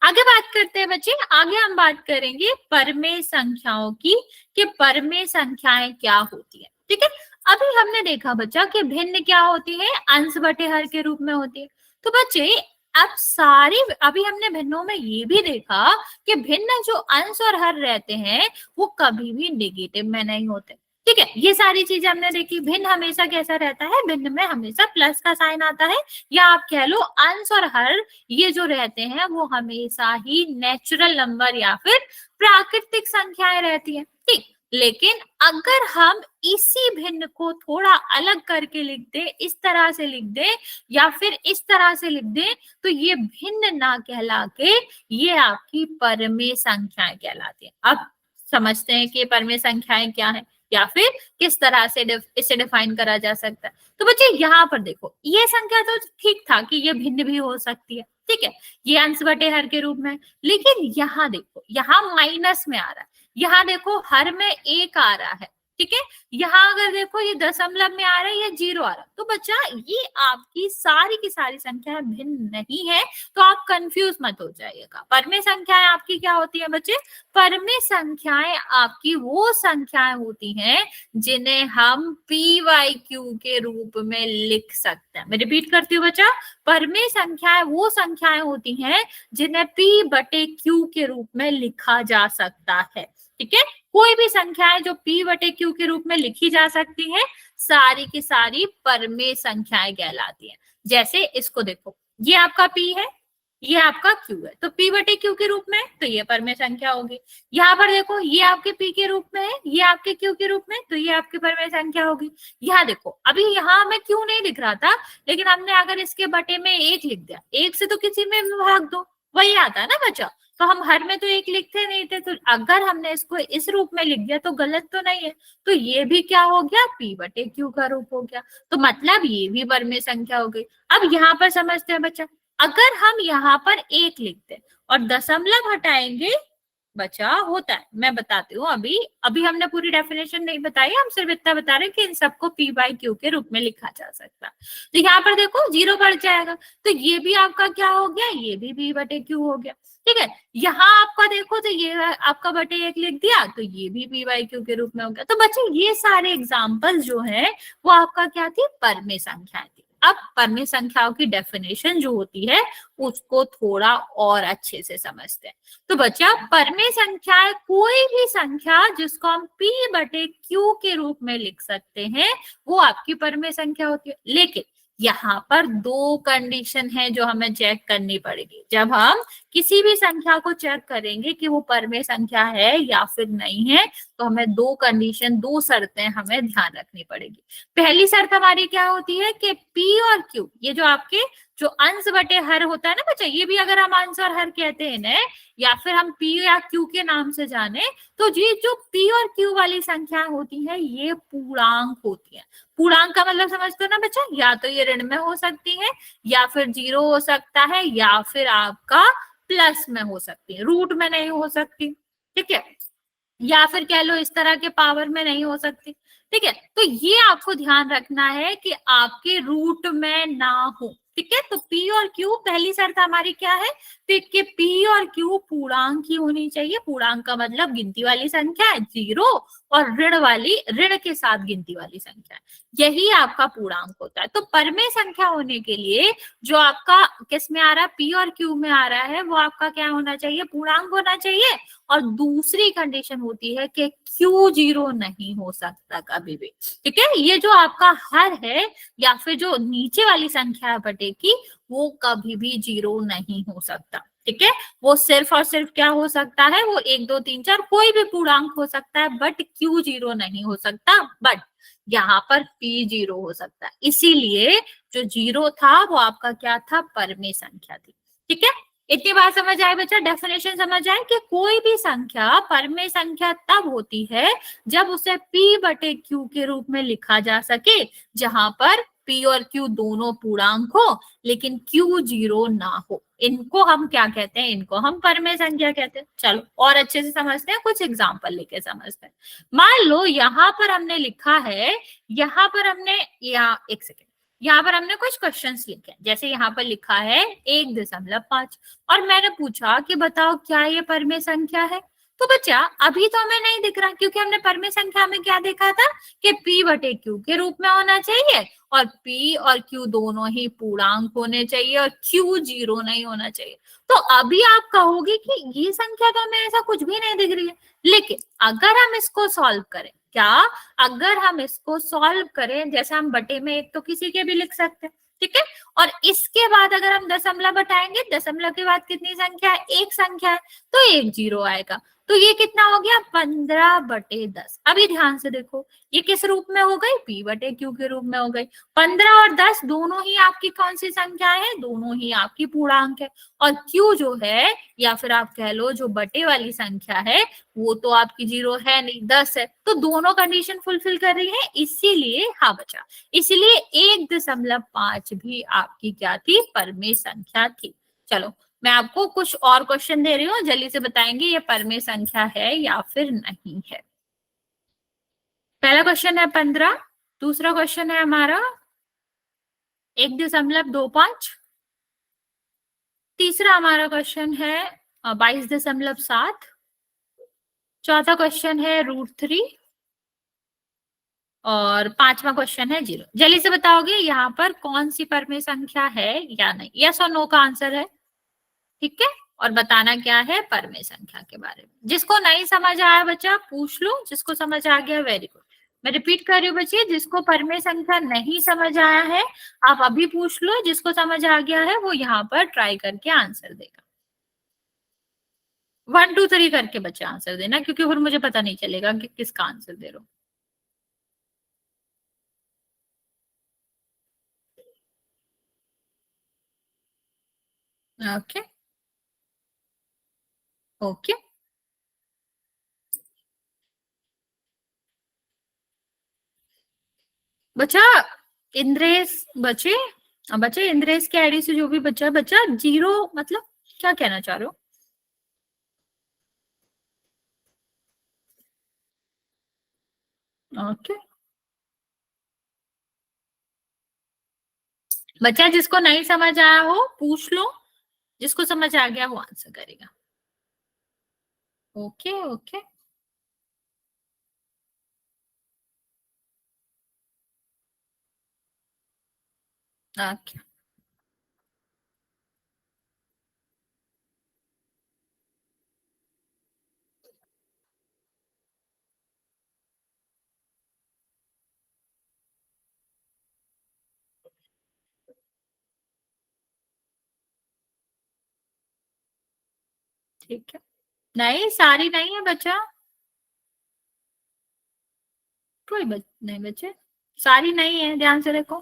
आगे बात करते हैं बच्चे। आगे हम बात करेंगे परमेय संख्याओं की, कि परमेय संख्याएं क्या होती है। ठीक है, अभी हमने देखा बच्चा कि भिन्न क्या होती है, अंश बटे हर के रूप में होती है। तो बच्चे अब सारी, अभी हमने भिन्नों में ये भी देखा कि भिन्न जो अंश और हर रहते हैं वो कभी भी नेगेटिव में नहीं होते। ठीक है, ये सारी चीजें हमने देखी। भिन्न हमेशा कैसा रहता है, भिन्न में हमेशा प्लस का साइन आता है, या आप कह लो अंश और हर ये जो रहते हैं वो हमेशा ही नेचुरल नंबर या फिर प्राकृतिक संख्याएं रहती है। ठीक, लेकिन अगर हम इसी भिन्न को थोड़ा अलग करके लिख दे, इस तरह से लिख दे या फिर इस तरह से लिख दे, तो ये भिन्न ना कहला के ये आपकी परमेय संख्याएं कहलाती है। अब समझते हैं कि परमेय संख्याएं क्या है, या फिर किस तरह से इसे डिफाइन करा जा सकता है। तो बच्चे यहाँ पर देखो, ये संख्या तो ठीक था कि ये भिन्न भी हो सकती है, ठीक है, ये अंश बटे हर के रूप में। लेकिन यहाँ देखो, यहाँ माइनस में आ रहा है, यहाँ देखो हर में 1 आ रहा है, ठीक है। यहाँ अगर देखो ये दशमलव में आ रहा है, ये 0 आ रहा है, तो बच्चा ये आपकी सारी की सारी संख्याएं भिन्न नहीं है, तो आप कंफ्यूज मत हो जाइएगा। परमेय संख्याएं आपकी क्या होती है बच्चे? परमेय संख्याएं आपकी वो संख्याएं होती हैं जिन्हें हम पी वाई क्यू के रूप में लिख सकते हैं। मैं रिपीट करती हूँ बच्चा, परमेय संख्याएं वो संख्याएं होती हैं जिन्हें पी बटे क्यू के रूप में लिखा जा सकता है। ठीक है, कोई भी संख्याएं जो p बटे q के रूप में लिखी जा सकती है, सारी की सारी परमेय संख्याएं कहलाती हैं। जैसे इसको देखो, ये आपका p है, ये आपका q है, तो p बटे q के रूप में है, तो ये परमेय संख्या होगी। यहाँ पर देखो, ये आपके p के रूप में है, ये आपके q के रूप में, तो ये आपकी परमेय संख्या होगी। यहाँ देखो, अभी यहाँ मैं q नहीं लिख रहा था, लेकिन हमने अगर इसके बटे में 1 लिख दिया, 1 से तो किसी में भी भाग दो, वही आता है ना बच्चा। तो हम हर में तो 1 लिखते नहीं थे, तो अगर हमने इसको इस रूप में लिख दिया तो गलत तो नहीं है। तो ये भी क्या हो गया? p बटे q का रूप हो गया, तो मतलब ये भी परमेय संख्या हो गई। अब यहाँ पर समझते हैं बच्चा, अगर हम यहाँ पर 1 लिखते और दशमलव हटाएंगे, बचा होता है, मैं बताती हूँ। अभी अभी हमने पूरी डेफिनेशन नहीं बताई, हम सिर्फ इतना बता रहे हैं कि इन सबको p बाई क्यू के रूप में लिखा जा सकता है। तो यहाँ पर देखो 0 बढ़ जाएगा, तो ये भी आपका क्या हो गया? ये भी p बटे क्यू हो गया। ठीक है, यहाँ आपका देखो तो ये आपका बटे 1 लिख दिया, तो ये भी p बाई क्यू के रूप में हो गया। तो बच्चे ये सारे एग्जाम्पल जो है वो आपका क्या थी? परमेय संख्याएं थी। अब परमेय संख्याओं की डेफिनेशन जो होती है उसको थोड़ा और अच्छे से समझते हैं। तो बच्चा, परमेय संख्या कोई भी संख्या जिसको हम p बटे q के रूप में लिख सकते हैं, वो आपकी परमेय संख्या होती है। लेकिन यहाँ पर 2 कंडीशन है जो हमें चेक करनी पड़ेगी। जब हम किसी भी संख्या को चेक करेंगे कि वो परमेय संख्या है या फिर नहीं है, तो हमें 2 कंडीशन, 2 शर्तें हमें ध्यान रखनी पड़ेगी। पहली शर्त हमारी क्या होती है कि p और q, ये जो आपके जो अंश बटे हर होता है ना बच्चा, ये भी अगर हम अंश और हर कहते हैं ना, या फिर हम p या q के नाम से जाने, तो ये जो p और q वाली संख्या होती है ये पूर्णांक होती है। पूर्णांक का मतलब समझते हो ना बच्चा, या तो ये ऋण में हो सकती है, या फिर 0 हो सकता है, या फिर आपका प्लस में हो सकती है, रूट में नहीं हो सकती। ठीक है, या फिर कह लो इस तरह के पावर में नहीं हो सकती। ठीक है, तो ये आपको ध्यान रखना है कि आपके रूट में ना हो। ठीक है, तो p और q, पहली शर्त हमारी क्या है कि p और q पूर्णांक ही होनी चाहिए। पूर्णांक का मतलब गिनती वाली संख्या है, 0 और ऋण के साथ गिनती वाली संख्या है, यही आपका पूर्णांक होता है। तो परमेय संख्या होने के लिए जो आपका किस में आ रहा है, p और q में आ रहा है, वो आपका क्या होना चाहिए? पूर्णांक होना चाहिए। और दूसरी कंडीशन होती है कि q 0 नहीं हो सकता कभी भी। ठीक है, ये जो आपका हर है या फिर जो नीचे वाली संख्या है बटे की, वो कभी भी 0 नहीं हो सकता। ठीक है, वो सिर्फ और सिर्फ क्या हो सकता है? वो 1 2 3 4 कोई भी पूर्णांक हो सकता है, बट q 0 नहीं हो सकता। बट यहाँ पर p 0 हो सकता है, इसीलिए जो 0 था वो आपका क्या था? परमेय संख्या थी। ठीक है, इतनी बात समझ आए बच्चा? डेफिनेशन समझ आए कि कोई भी संख्या परमेय संख्या तब होती है जब उसे p बटे q के रूप में लिखा जा सके, जहां पर p और q दोनों पूर्णांक हो लेकिन q 0 ना हो। इनको हम क्या कहते हैं? इनको हम परमेय संख्या कहते हैं। चलो और अच्छे से समझते हैं, कुछ एग्जाम्पल लेके समझते हैं। मान लो यहाँ पर हमने लिखा है, यहाँ पर हमने, या एक सेकेंड, यहाँ पर हमने कुछ क्वेश्चंस लिखे हैं। जैसे यहाँ पर लिखा है 1.5 और मैंने पूछा कि बताओ क्या ये परमेय संख्या है। तो बच्चा अभी तो हमें नहीं दिख रहा, क्योंकि हमने परमेय संख्या में क्या देखा था कि p बटे q के रूप में होना चाहिए, और p और q दोनों ही पूर्णांक होने चाहिए, और q 0 नहीं होना चाहिए। तो अभी आप कहोगे कि ये संख्या तो हमें ऐसा कुछ भी नहीं दिख रही है। लेकिन अगर हम इसको सॉल्व करें, क्या अगर हम इसको सॉल्व करें, जैसे हम बटे में 1 तो किसी के भी लिख सकते हैं। ठीक है, और इसके बाद अगर हम दशमलव हटाएंगे, दशमलव के बाद कितनी संख्या है? 1 संख्या है, तो 1 0 आएगा। तो ये कितना हो गया? 15/10। अभी ध्यान से देखो, ये किस रूप में हो गई? p बटे q के रूप में हो गई। 15 और 10 दोनों ही आपकी कौन सी संख्या है? दोनों ही आपकी पूर्णांक है। और q जो है, या फिर आप कह लो जो बटे वाली संख्या है, वो तो आपकी 0 है नहीं, 10 है। तो दोनों कंडीशन फुलफिल कर रही है, इसीलिए हाँ बचा, इसलिए 1.5 भी आपकी क्या थी? परमेय संख्या थी। चलो मैं आपको कुछ और क्वेश्चन दे रही हूँ, जल्दी से बताएंगे ये परमेय संख्या है या फिर नहीं है। पहला क्वेश्चन है 15, दूसरा क्वेश्चन है हमारा 1.25, तीसरा हमारा क्वेश्चन है 22.7, चौथा क्वेश्चन है √3 और पांचवा क्वेश्चन है 0। जल्दी से बताओगे यहाँ पर कौन सी परमेय संख्या है या नहीं, यस और नो का आंसर है, ठीक है। और बताना क्या है परमेय संख्या के बारे में। जिसको नहीं समझ आया बच्चा पूछ लो, जिसको समझ आ गया वेरी गुड। मैं रिपीट कर रही हूँ बच्चे, जिसको परमेय संख्या नहीं समझ आया है आप अभी पूछ लो, जिसको समझ आ गया है वो यहाँ पर ट्राई करके आंसर देगा। 1 2 3 करके बच्चे आंसर देना, क्योंकि फिर मुझे पता नहीं चलेगा कि किसका आंसर दे रहे हो। ओके ओके बच्चा, इंद्रेश बच्चे, बच्चे इंद्रेश के आईडी से जो भी बच्चा, बच्चा 0 मतलब क्या कहना चाह रहे हो? ओके बच्चा, जिसको नहीं समझ आया हो पूछ लो, जिसको समझ आ गया वो आंसर करेगा। ओके ओके ओके ठीक है। नहीं सारी नहीं है बच्चा, कोई नहीं बच्चे, सारी नहीं है, ध्यान से देखो।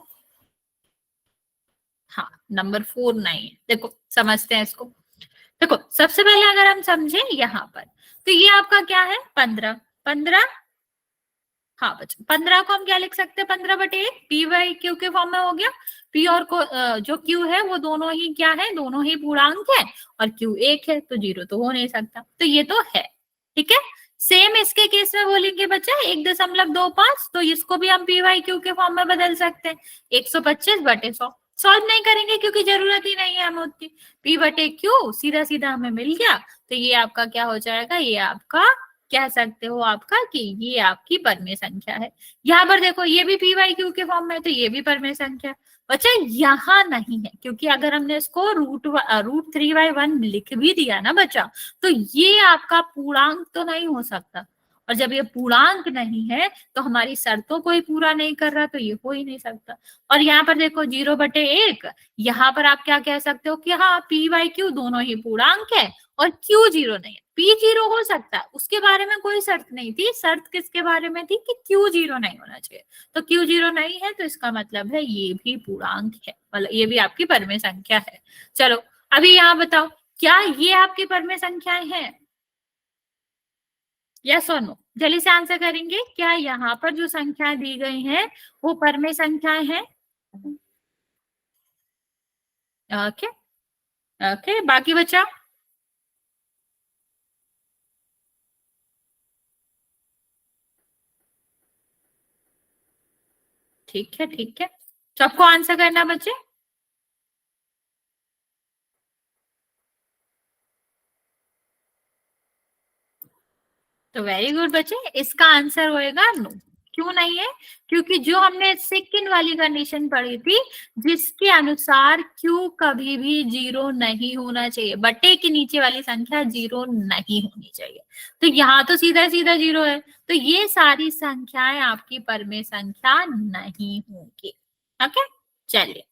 हाँ नंबर 4 नहीं है, देखो समझते हैं इसको। देखो सबसे पहले अगर हम समझे यहाँ पर, तो ये आपका क्या है 15, 15, हाँ बच्चा 15 को हम क्या लिख सकते हैं, 15/1 p/q के फॉर्म में हो गया। p और जो q है वो दोनों ही क्या है, दोनों ही पूर्णांक है, और q 1 है तो 0 तो हो नहीं सकता, तो ये तो है, ठीक है। सेम इसके केस में बोलेंगे बच्चा 1.25, तो इसको भी हम p/q के फॉर्म में बदल सकते हैं, 125/100। सॉल्व नहीं करेंगे क्योंकि जरूरत ही नहीं है हमें उतनी, p/q सीधा सीधा हमें मिल गया, तो ये आपका क्या हो जाएगा, ये आपका कह सकते हो आपका कि ये आपकी परमेय संख्या है। यहाँ पर देखो ये भी p/q के फॉर्म में है, तो ये भी परमेय संख्या है। बच्चा यहाँ नहीं है, क्योंकि अगर हमने इसको √3/1 लिख भी दिया ना बच्चा, तो ये आपका पूर्णांक तो नहीं हो सकता, और जब ये पूर्णांक नहीं है तो हमारी शर्तों को ही पूरा नहीं कर रहा, तो ये हो ही नहीं सकता। और यहाँ पर देखो 0/1, यहाँ पर आप क्या कह सकते हो कि हाँ p/q दोनों ही पूर्णांक है और q 0 नहीं है, p 0 हो सकता है, उसके बारे में कोई शर्त नहीं थी। शर्त किसके बारे में थी कि q 0 नहीं होना चाहिए, तो q 0 नहीं है, तो इसका मतलब है ये भी पूर्णांक है, मतलब ये भी आपकी परमेय संख्या है। चलो अभी यहाँ बताओ, क्या ये आपकी परमेय संख्याएं हैं, यस और नो? जल्दी से आंसर करेंगे, क्या यहाँ पर जो संख्याएं दी गई हैं वो परमेय संख्याएं हैं? ओके ओके बाकी बचा, ठीक है ठीक है, सबको आंसर करना बच्चे। तो वेरी गुड बच्चे, इसका आंसर होएगा नो। क्यों नहीं है, क्योंकि जो हमने सेकंड वाली कंडीशन पढ़ी थी जिसके अनुसार q कभी भी 0 नहीं होना चाहिए, बटे के नीचे वाली संख्या 0 नहीं होनी चाहिए, तो यहाँ तो सीधा सीधा 0 है, तो ये सारी संख्याएं आपकी परमेय संख्या नहीं होंगी। ओके चलिए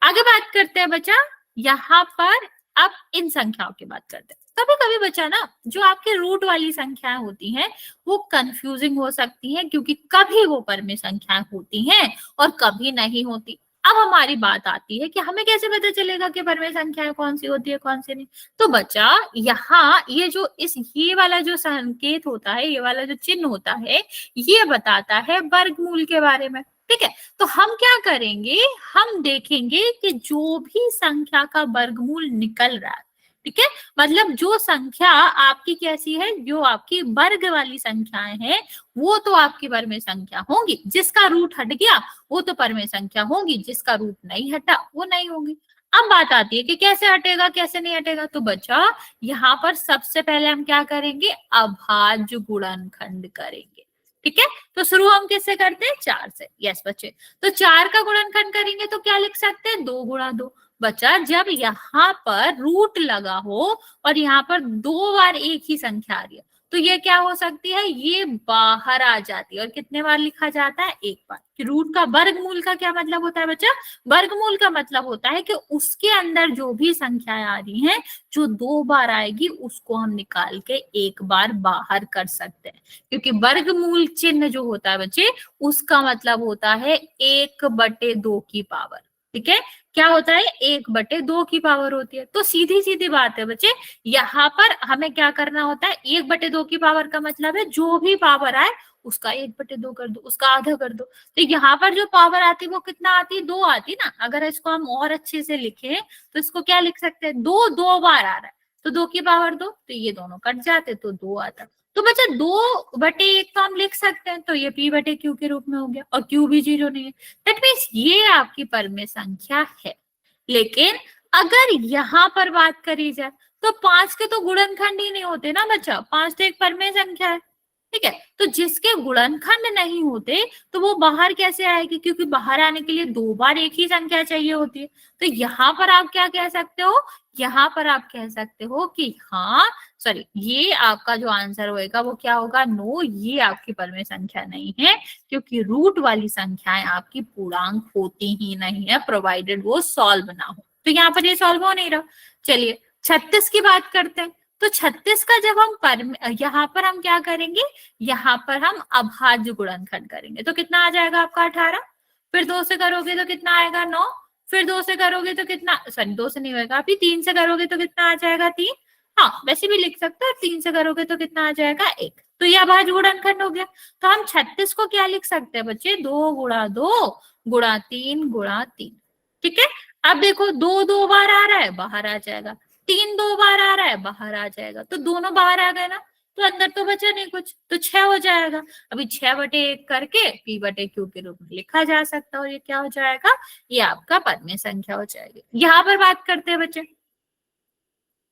आगे बात करते हैं बच्चा, यहाँ पर अब इन संख्याओं की बात करते हैं। कभी कभी बच्चा ना जो आपके रूट वाली संख्याएं होती हैं वो कंफ्यूजिंग हो सकती हैं, क्योंकि कभी वो परमेय संख्याएं होती हैं और कभी नहीं होती। अब हमारी बात आती है कि हमें कैसे पता चलेगा कि परमेय संख्याएं कौन सी होती है कौन सी नहीं। तो बच्चा यहाँ ये जो ये वाला जो संकेत होता है, ये वाला जो चिन्ह होता है, ये बताता है वर्गमूल के बारे में, ठीक है। तो हम क्या करेंगे, हम देखेंगे कि जो भी संख्या का वर्गमूल निकल रहा है, ठीक है, मतलब जो संख्या आपकी कैसी है, जो आपकी वर्ग वाली संख्याएं हैं वो तो आपकी परमेय संख्या होंगी, जिसका रूट हट गया वो तो परमेय संख्या होगी, जिसका रूट नहीं हटा वो नहीं होगी। अब बात आती है कि कैसे हटेगा कैसे नहीं हटेगा। तो बच्चा यहाँ पर सबसे पहले हम क्या करेंगे, अभाज्य गुणनखंड करेंगे। ठीक है, तो शुरू हम किससे करते हैं, 4 से। यस बच्चे, तो 4 का गुणनखंड करेंगे तो क्या लिख सकते हैं, 2 गुणा 2। बच्चा जब यहाँ पर रूट लगा हो और यहाँ पर 2 बार एक ही संख्या आ रही है तो ये क्या हो सकती है, ये बाहर आ जाती है। और कितने बार लिखा जाता है, एक बार। कि रूट का वर्गमूल का क्या मतलब होता है बच्चा, वर्गमूल का मतलब होता है कि उसके अंदर जो भी संख्याएं आ रही हैं जो 2 बार आएगी उसको हम निकाल के एक बार बाहर कर सकते हैं। क्योंकि वर्गमूल चिन्ह जो होता है बच्चे उसका मतलब होता है 1/2 की पावर। ठीक है, क्या होता है, 1/2 की पावर होती है। तो सीधी सीधी बात है बच्चे, यहाँ पर हमें क्या करना होता है, 1/2 की पावर का मतलब है जो भी पावर आए उसका 1/2 कर दो, उसका आधा कर दो। तो यहाँ पर जो पावर आती है वो कितना आती है, 2 आती ना। अगर इसको हम और अच्छे से लिखें तो इसको क्या लिख सकते हैं, 2 बार आ रहा है तो 2 की पावर 2, तो ये दोनों कट जाते तो 2 आता। तो बच्चा 2/1 तो हम लिख सकते हैं, तो ये p/q के रूप में हो गया, और q भी 0 नहीं है। दैट मीन्स ये आपकी परमेय संख्या है। लेकिन अगर यहाँ पर बात करी जाए तो 5 के तो गुणनखंड ही नहीं होते ना बच्चा, 5 तो एक परमेय संख्या है। ठीक है, तो जिसके गुणनखंड नहीं होते तो वो बाहर कैसे आएगी, क्योंकि बाहर आने के लिए 2 बार एक ही संख्या चाहिए होती है। तो यहाँ पर आप क्या कह सकते हो, यहाँ पर आप कह सकते हो कि हाँ सॉरी, ये आपका जो आंसर होएगा वो क्या होगा, नो, ये आपकी परमेय संख्या नहीं है, क्योंकि रूट वाली संख्याएं आपकी पूर्णांक होती ही नहीं है, प्रोवाइडेड वो सॉल्व ना हो। तो यहाँ पर ये सॉल्व हो नहीं रहा। चलिए 36 की बात करते हैं। तो 36 का जब हम यहाँ पर हम क्या करेंगे, यहाँ पर हम अभाज्य गुणनखंड करेंगे। तो कितना आ जाएगा आपका 18, फिर 2 से करोगे तो कितना आएगा 9, फिर 2 से करोगे तो कितना, सॉरी 2 से नहीं होगा, अभी 3 से करोगे तो कितना आ जाएगा 3। हाँ वैसे भी लिख सकते हो, 3 से करोगे तो कितना आ जाएगा 1। तो ये अभाज्य गुणनखंड हो गया। तो हम 36 को क्या लिख सकते हैं बच्चे, 2 गुणा 2 गुणा 3 गुणा 3। ठीक है, अब देखो 2 बार आ रहा है बाहर आ जाएगा, 3 2 बार आ रहा है बाहर आ जाएगा, तो दोनों बाहर आ गए ना, तो अंदर तो बचा नहीं कुछ, तो 6 हो जाएगा। अभी 6/1 करके p/q के रूप में लिखा जा सकता है, और ये क्या हो जाएगा, ये आपका परमेय संख्या हो जाएगी। यहाँ पर बात करते हैं बच्चे,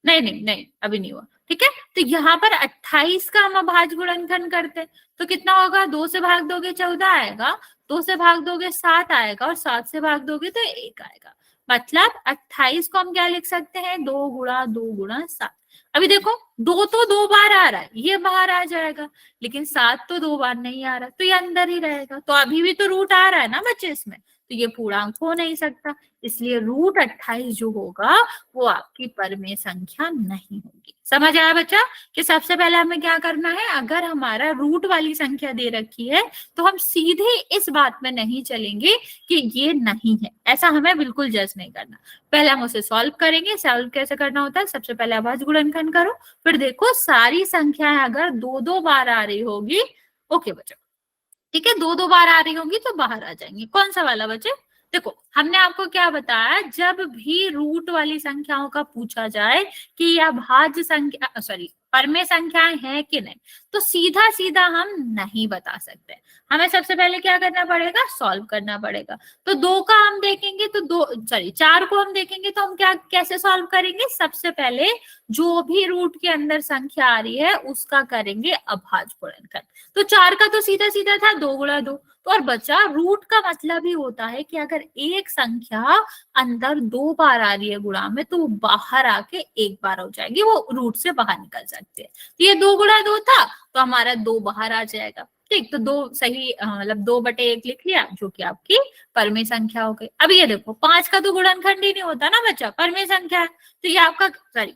नहीं नहीं नहीं अभी नहीं हुआ। ठीक है, तो यहाँ पर 28 का हम अभाज्य गुणनखंड करते हैं तो कितना होगा, 2 से भाग दोगे 14 आएगा, 2 से भाग दोगे 7 आएगा, और 7 से भाग दोगे तो 1 आएगा। मतलब 28 को हम क्या लिख सकते हैं, 2 गुणा 2 गुणा 7। अभी देखो 2 तो 2 बार आ रहा है, ये बाहर आ जाएगा, लेकिन 7 तो 2 बार नहीं आ रहा, तो ये अंदर ही रहेगा। तो अभी भी तो रूट आ रहा है ना बच्चे इसमें, तो ये पूर्णांक हो नहीं सकता, इसलिए रूट 28 जो होगा वो आपकी परमेय संख्या नहीं होगी। समझ आया बच्चा, कि सबसे पहले हमें क्या करना है, अगर हमारा रूट वाली संख्या दे रखी है तो हम सीधे इस बात में नहीं चलेंगे कि ये नहीं है, ऐसा हमें बिल्कुल जज नहीं करना। पहले हम उसे सॉल्व करेंगे। सॉल्व कैसे करना होता है, सबसे पहले अभाज्य गुणनखंड करो, फिर देखो सारी संख्याएं अगर 2 बार आ रही होगी, ओके बच्चा, ठीक है, 2 बार आ रही होंगी तो बाहर आ जाएंगी। कौन सा वाला बच्चे, देखो हमने आपको क्या बताया, जब भी रूट वाली संख्याओं का पूछा जाए कि यह भाज्य संख्या सॉरी परमेय संख्याएं हैं कि नहीं, तो सीधा सीधा हम नहीं बता सकते। हमें सबसे पहले क्या करना पड़ेगा, सॉल्व करना पड़ेगा। तो 2 का हम देखेंगे तो 4 को हम देखेंगे तो हम क्या कैसे सॉल्व करेंगे, सबसे पहले जो भी रूट के अंदर संख्या आ रही है उसका करेंगे अभाज्य गुणनखंड। तो 4 का तो सीधा सीधा था 2 गुणा 2। तो और बच्चा रूट का मतलब ही होता है कि अगर एक संख्या अंदर 2 बार आ रही है गुणा में तो वो बाहर आके 1 बार हो जाएगी, वो रूट से बाहर निकल सकती है। तो ये 2 गुणा 2 था तो हमारा 2 बाहर आ जाएगा। ठीक, तो 2 सही मतलब 2/1 लिख लिया, जो कि आपकी परमेय संख्या हो गई। अब ये देखो 5 का तो गुणनखंड ही नहीं होता ना बच्चा, परमेय संख्या है, तो ये आपका सॉरी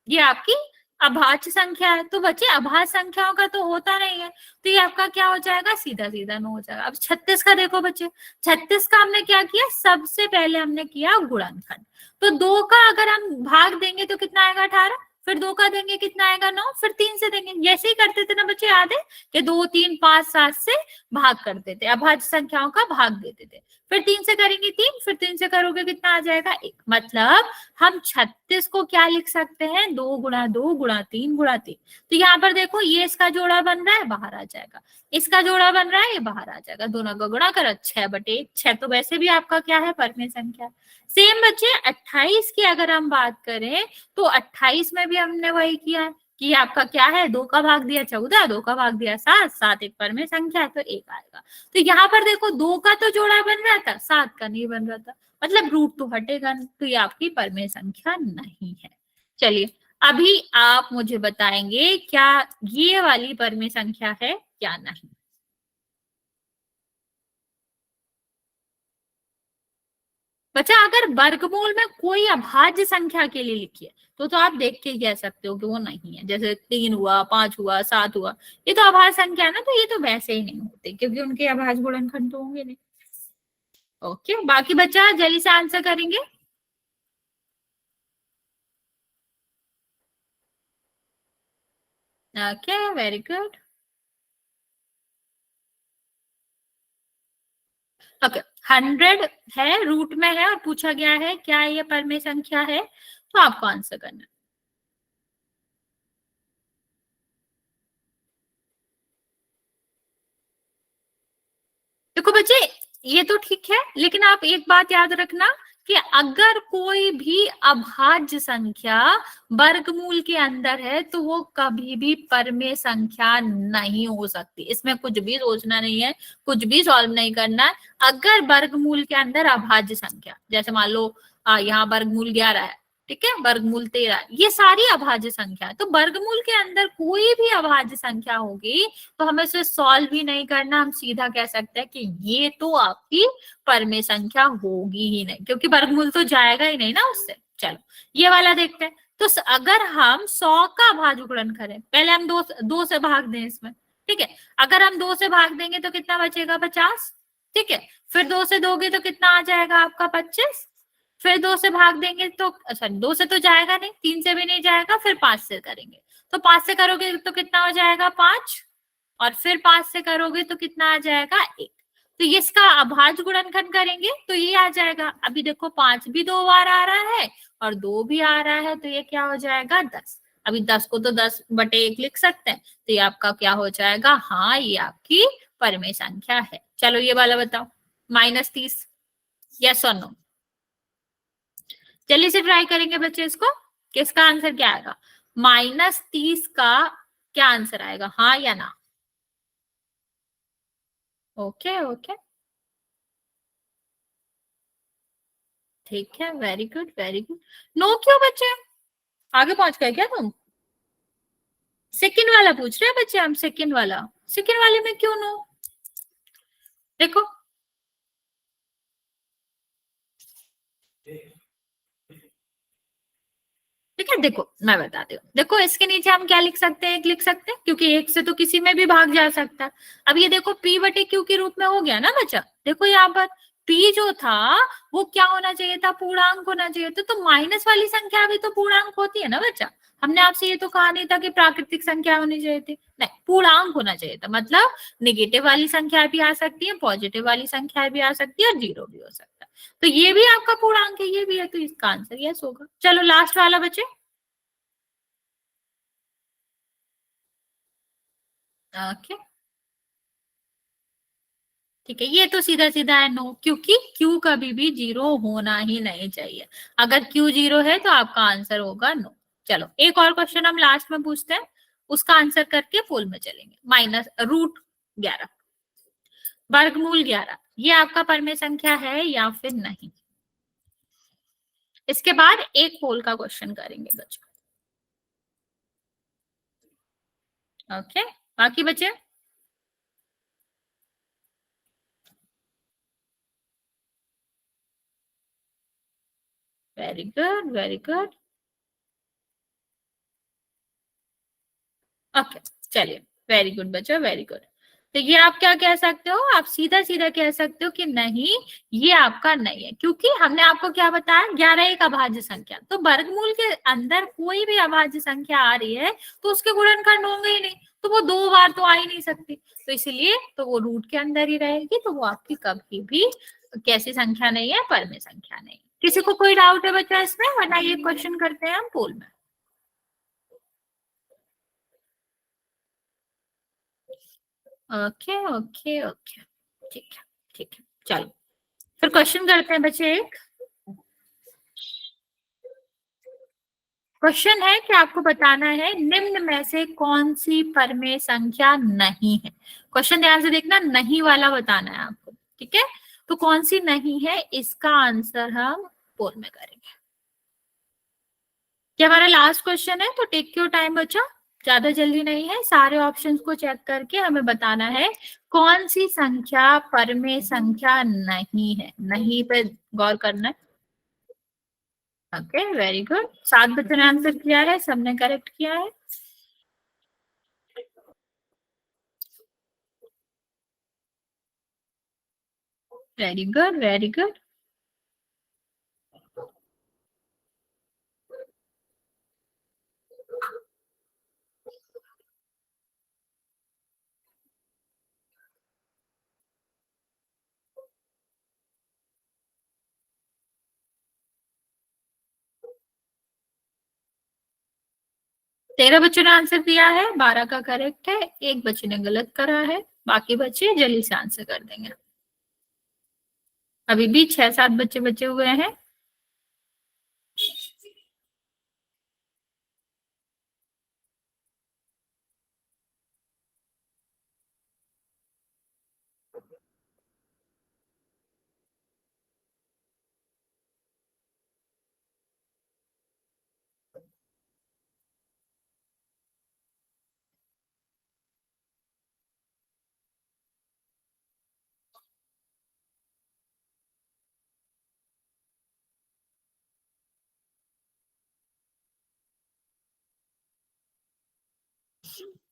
ये आपकी अभाज्य संख्या है। तो बच्चे अभाज्य संख्याओं का तो होता नहीं है, तो ये आपका क्या हो जाएगा, सीधा सीधा 9 हो जाएगा। अब 36 का देखो बच्चे, 36 का हमने क्या किया, सबसे पहले हमने किया गुणनखंड। तो 2 का अगर हम भाग देंगे तो कितना आएगा 18, फिर 2 का देंगे कितना आएगा 9, फिर 3 से देंगे। ऐसे ही करते थे ना बच्चे, याद है कि 2 3 5 7 से भाग करते थे, अभाज्य संख्याओं का भाग देते थे। फिर 3 से करेंगे 3, फिर 3 से करोगे कितना आ जाएगा 1। मतलब हम 36 को क्या लिख सकते हैं, 2 गुणा 2 गुणा 3 गुणा 3। तो यहाँ पर देखो ये इसका जोड़ा बन रहा है, बाहर आ जाएगा, इसका जोड़ा बन रहा है, ये बाहर आ जाएगा, दोनों का गुणा करो 6/1। 6 तो वैसे भी आपका क्या है, परमेय संख्या। सेम बच्चे 28 की अगर हम बात करें तो 28 में भी हमने वही किया है कि आपका क्या है, 2 का भाग दिया 14, 2 का भाग दिया 7, 7 एक परमेय संख्या है तो 1 आएगा। तो यहाँ पर देखो 2 का तो जोड़ा बन रहा था, 7 का नहीं बन रहा था, मतलब रूट तो हटेगा नहीं, तो ये आपकी परमेय संख्या नहीं है। चलिए अभी आप मुझे बताएंगे क्या ये वाली परमेय संख्या है या नहीं। बच्चा अगर वर्गमूल में कोई अभाज्य संख्या के लिए लिखिए तो आप देख के कह सकते हो कि वो नहीं है, जैसे 3 हुआ, 5 हुआ, 7 हुआ, ये तो अभाज्य संख्या है ना, तो ये तो वैसे ही नहीं होते क्योंकि उनके अभाज्य गुणनखंड तो होंगे नहीं। ओके, बाकी बच्चा जल्दी से आंसर करेंगे। Okay, very good. ओके, 100 है, रूट में है और पूछा गया है क्या ये परमेय संख्या है, तो आपको आंसर करना है। देखो बच्चे ये तो ठीक है, लेकिन आप एक बात याद रखना कि अगर कोई भी अभाज्य संख्या वर्गमूल के अंदर है तो वो कभी भी परमेय संख्या नहीं हो सकती। इसमें कुछ भी सोचना नहीं है, कुछ भी सॉल्व नहीं करना है। अगर वर्गमूल के अंदर अभाज्य संख्या, जैसे मान लो यहाँ वर्गमूल 11 है, ठीक है, वर्गमूल 13, ये सारी अभाज्य संख्या है, तो वर्गमूल के अंदर कोई भी अभाज्य संख्या होगी तो हमें इसे सॉल्व भी नहीं करना, हम सीधा कह सकते हैं कि ये तो आपकी परमेय संख्या होगी ही नहीं, क्योंकि वर्गमूल तो जाएगा ही नहीं ना उससे। चलो ये वाला देखते हैं। तो अगर हम 100 का अभाज्य गुणन करें, पहले हम दो से भाग दें इसमें, ठीक है, अगर हम 2 से भाग देंगे तो कितना बचेगा, 50, ठीक है, फिर 2 से दोगे तो कितना आ जाएगा आपका 25, फिर 2 से भाग देंगे तो सॉरी 2 से तो जाएगा नहीं, 3 से भी नहीं जाएगा, फिर 5 से करेंगे, तो 5 से करोगे तो कितना हो जाएगा 5, और फिर 5 से करोगे तो कितना आ जाएगा 1। तो इसका अभाज्य गुणनखंड करेंगे तो ये आ जाएगा। अभी देखो 5 भी 2 बार आ रहा है और 2 भी आ रहा है, तो ये क्या हो जाएगा 10। अभी 10 को तो 10/1 लिख सकते हैं, तो ये आपका क्या हो जाएगा, हाँ ये आपकी परमेय संख्या है। चलो ये वाला बताओ, -30, यस और नो। जल्दी से ट्राई करेंगे बच्चे इसको, किसका आंसर क्या आएगा, -30 का क्या आंसर आएगा, हाँ या ना। ओके ओके, ठीक है, very good very good. No क्यों बच्चे, आगे पहुंच गए क्या तुम, सेकंड वाला पूछ रहे हैं बच्चे हम, सेकंड वाला, सेकंड वाले में क्यों नो, देखो ठीक है, देखो मैं बताती हूँ, देखो इसके नीचे हम क्या लिख सकते हैं, एक लिख सकते हैं, क्योंकि एक से तो किसी में भी भाग जा सकता है। अब ये देखो P/Q के रूप में हो गया ना बच्चा, देखो यहाँ पर P जो था वो क्या होना चाहिए था, पूर्णांक होना चाहिए था, तो माइनस वाली संख्या भी तो पूर्णांक होती है ना बच्चा। हमने आपसे ये तो कहा नहीं था कि प्राकृतिक संख्या होनी चाहिए थी, नहीं पूर्णांक होना चाहिए था, मतलब निगेटिव वाली संख्या भी आ सकती है, पॉजिटिव वाली संख्या भी आ सकती है और 0 भी हो सकता है, तो ये भी आपका पूर्णांक है, ये भी है, तो इसका आंसर यस होगा। चलो लास्ट वाला बच्चे, ओके ठीक है, ये तो सीधा सीधा है नो, क्योंकि Q कभी भी 0 होना ही नहीं चाहिए, अगर Q 0 है तो आपका आंसर होगा नो। चलो एक और क्वेश्चन हम लास्ट में पूछते हैं, उसका आंसर करके पोल में चलेंगे। -√11, वर्गमूल 11, ये आपका परमेय संख्या है या फिर नहीं। इसके बाद एक पोल का क्वेश्चन करेंगे बच्चों। ओके, बाकी बच्चे very good very good. Okay चलिए, वेरी गुड बच्चों वेरी गुड। तो ये आप क्या कह सकते हो, आप सीधा सीधा कह सकते हो कि नहीं ये आपका नहीं है, क्योंकि हमने आपको क्या बताया, 11 एक अभाज्य संख्या, तो वर्गमूल के अंदर कोई भी अभाज्य संख्या आ रही है तो उसके गुणनखंड होंगे ही नहीं, तो वो 2 बार तो आ ही नहीं सकती, तो इसलिए तो वो रूट के अंदर ही रहेगी, तो वो आपकी कभी भी कैसी संख्या नहीं है, परमेय संख्या नहीं। किसी को कोई डाउट है बच्चा इसमें, वरना ये क्वेश्चन करते हैं हम पोल में। ओके ओके ओके, ठीक है ठीक है, चलो फिर क्वेश्चन करते हैं बच्चे। एक क्वेश्चन है कि आपको बताना है निम्न में से कौन सी परमेय संख्या नहीं है। क्वेश्चन ध्यान से देखना, नहीं वाला बताना है आपको, ठीक है। तो कौन सी नहीं है, इसका आंसर हम पोल में करेंगे। ये हमारा लास्ट क्वेश्चन है, तो टेक योर टाइम बच्चा, ज्यादा जल्दी नहीं है। सारे ऑप्शंस को चेक करके हमें बताना है कौन सी संख्या परमेय संख्या नहीं है। नहीं पे गौर करना है। ओके वेरी गुड, 7 बच्चों ने आंसर किया है, सबने करेक्ट किया है। Very good very good. तेरह बच्चों ने आंसर दिया है, 12 का करेक्ट है, एक बच्चे ने गलत करा है, बाकी बच्चे जल्दी से आंसर कर देंगे। अभी भी 6-7 बच्चे बचे हुए हैं।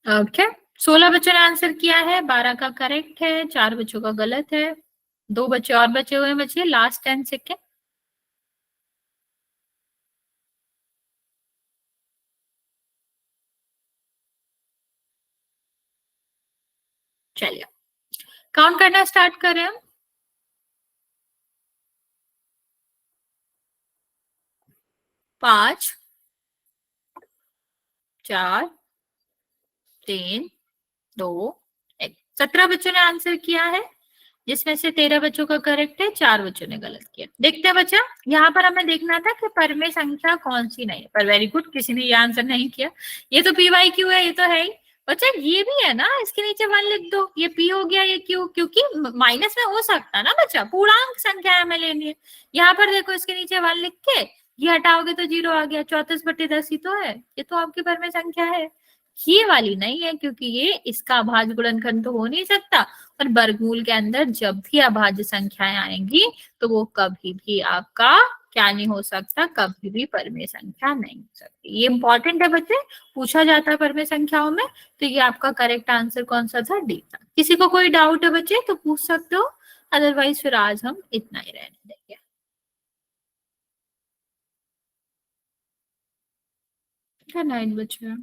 ओके, 16 बच्चों ने आंसर किया है, 12 का करेक्ट है, 4 बच्चों का गलत है, 2 बच्चे और बचे हुए हैं, बच्चे लास्ट 10 सेकेंड। चलिए काउंट करना स्टार्ट करें हम। 5 4 3 2 1, 17 बच्चों ने आंसर किया है, जिसमें से 13 बच्चों का करेक्ट है, 4 बच्चों ने गलत किया। देखते हैं बच्चा, यहाँ पर हमें देखना था कि परमेय संख्या कौन सी नहीं है, पर वेरी गुड, किसी ने ये आंसर नहीं किया। ये तो पी वाई क्यू है, ये तो है ही बच्चा, ये भी है ना, इसके नीचे 1 लिख दो, ये पी हो गया, ये क्यू, क्योंकि माइनस में हो सकता है ना बच्चा, पूर्णांक संख्या हमें लेनी है। यहाँ पर देखो, इसके नीचे 1 लिख के ये हटाओगे तो 0 आ गया, 34/10 ही तो है, ये तो आपकी परमेय संख्या है। ये वाली नहीं है, क्योंकि ये इसका अभाज्य गुणनखंड तो हो नहीं सकता, और वर्गमूल के अंदर जब भी अभाज्य संख्याएं आएंगी तो वो कभी भी आपका क्या नहीं हो सकता, कभी भी परमेय संख्या नहीं हो सकती। ये इंपॉर्टेंट है बच्चे, पूछा जाता है परमेय संख्याओं में। तो ये आपका करेक्ट आंसर कौन सा था, डी था। किसी को कोई डाउट है बच्चे तो पूछ सकते हो, अदरवाइज फिर आज हम इतना ही रहने देंगे। गुड नाइट बच्चे।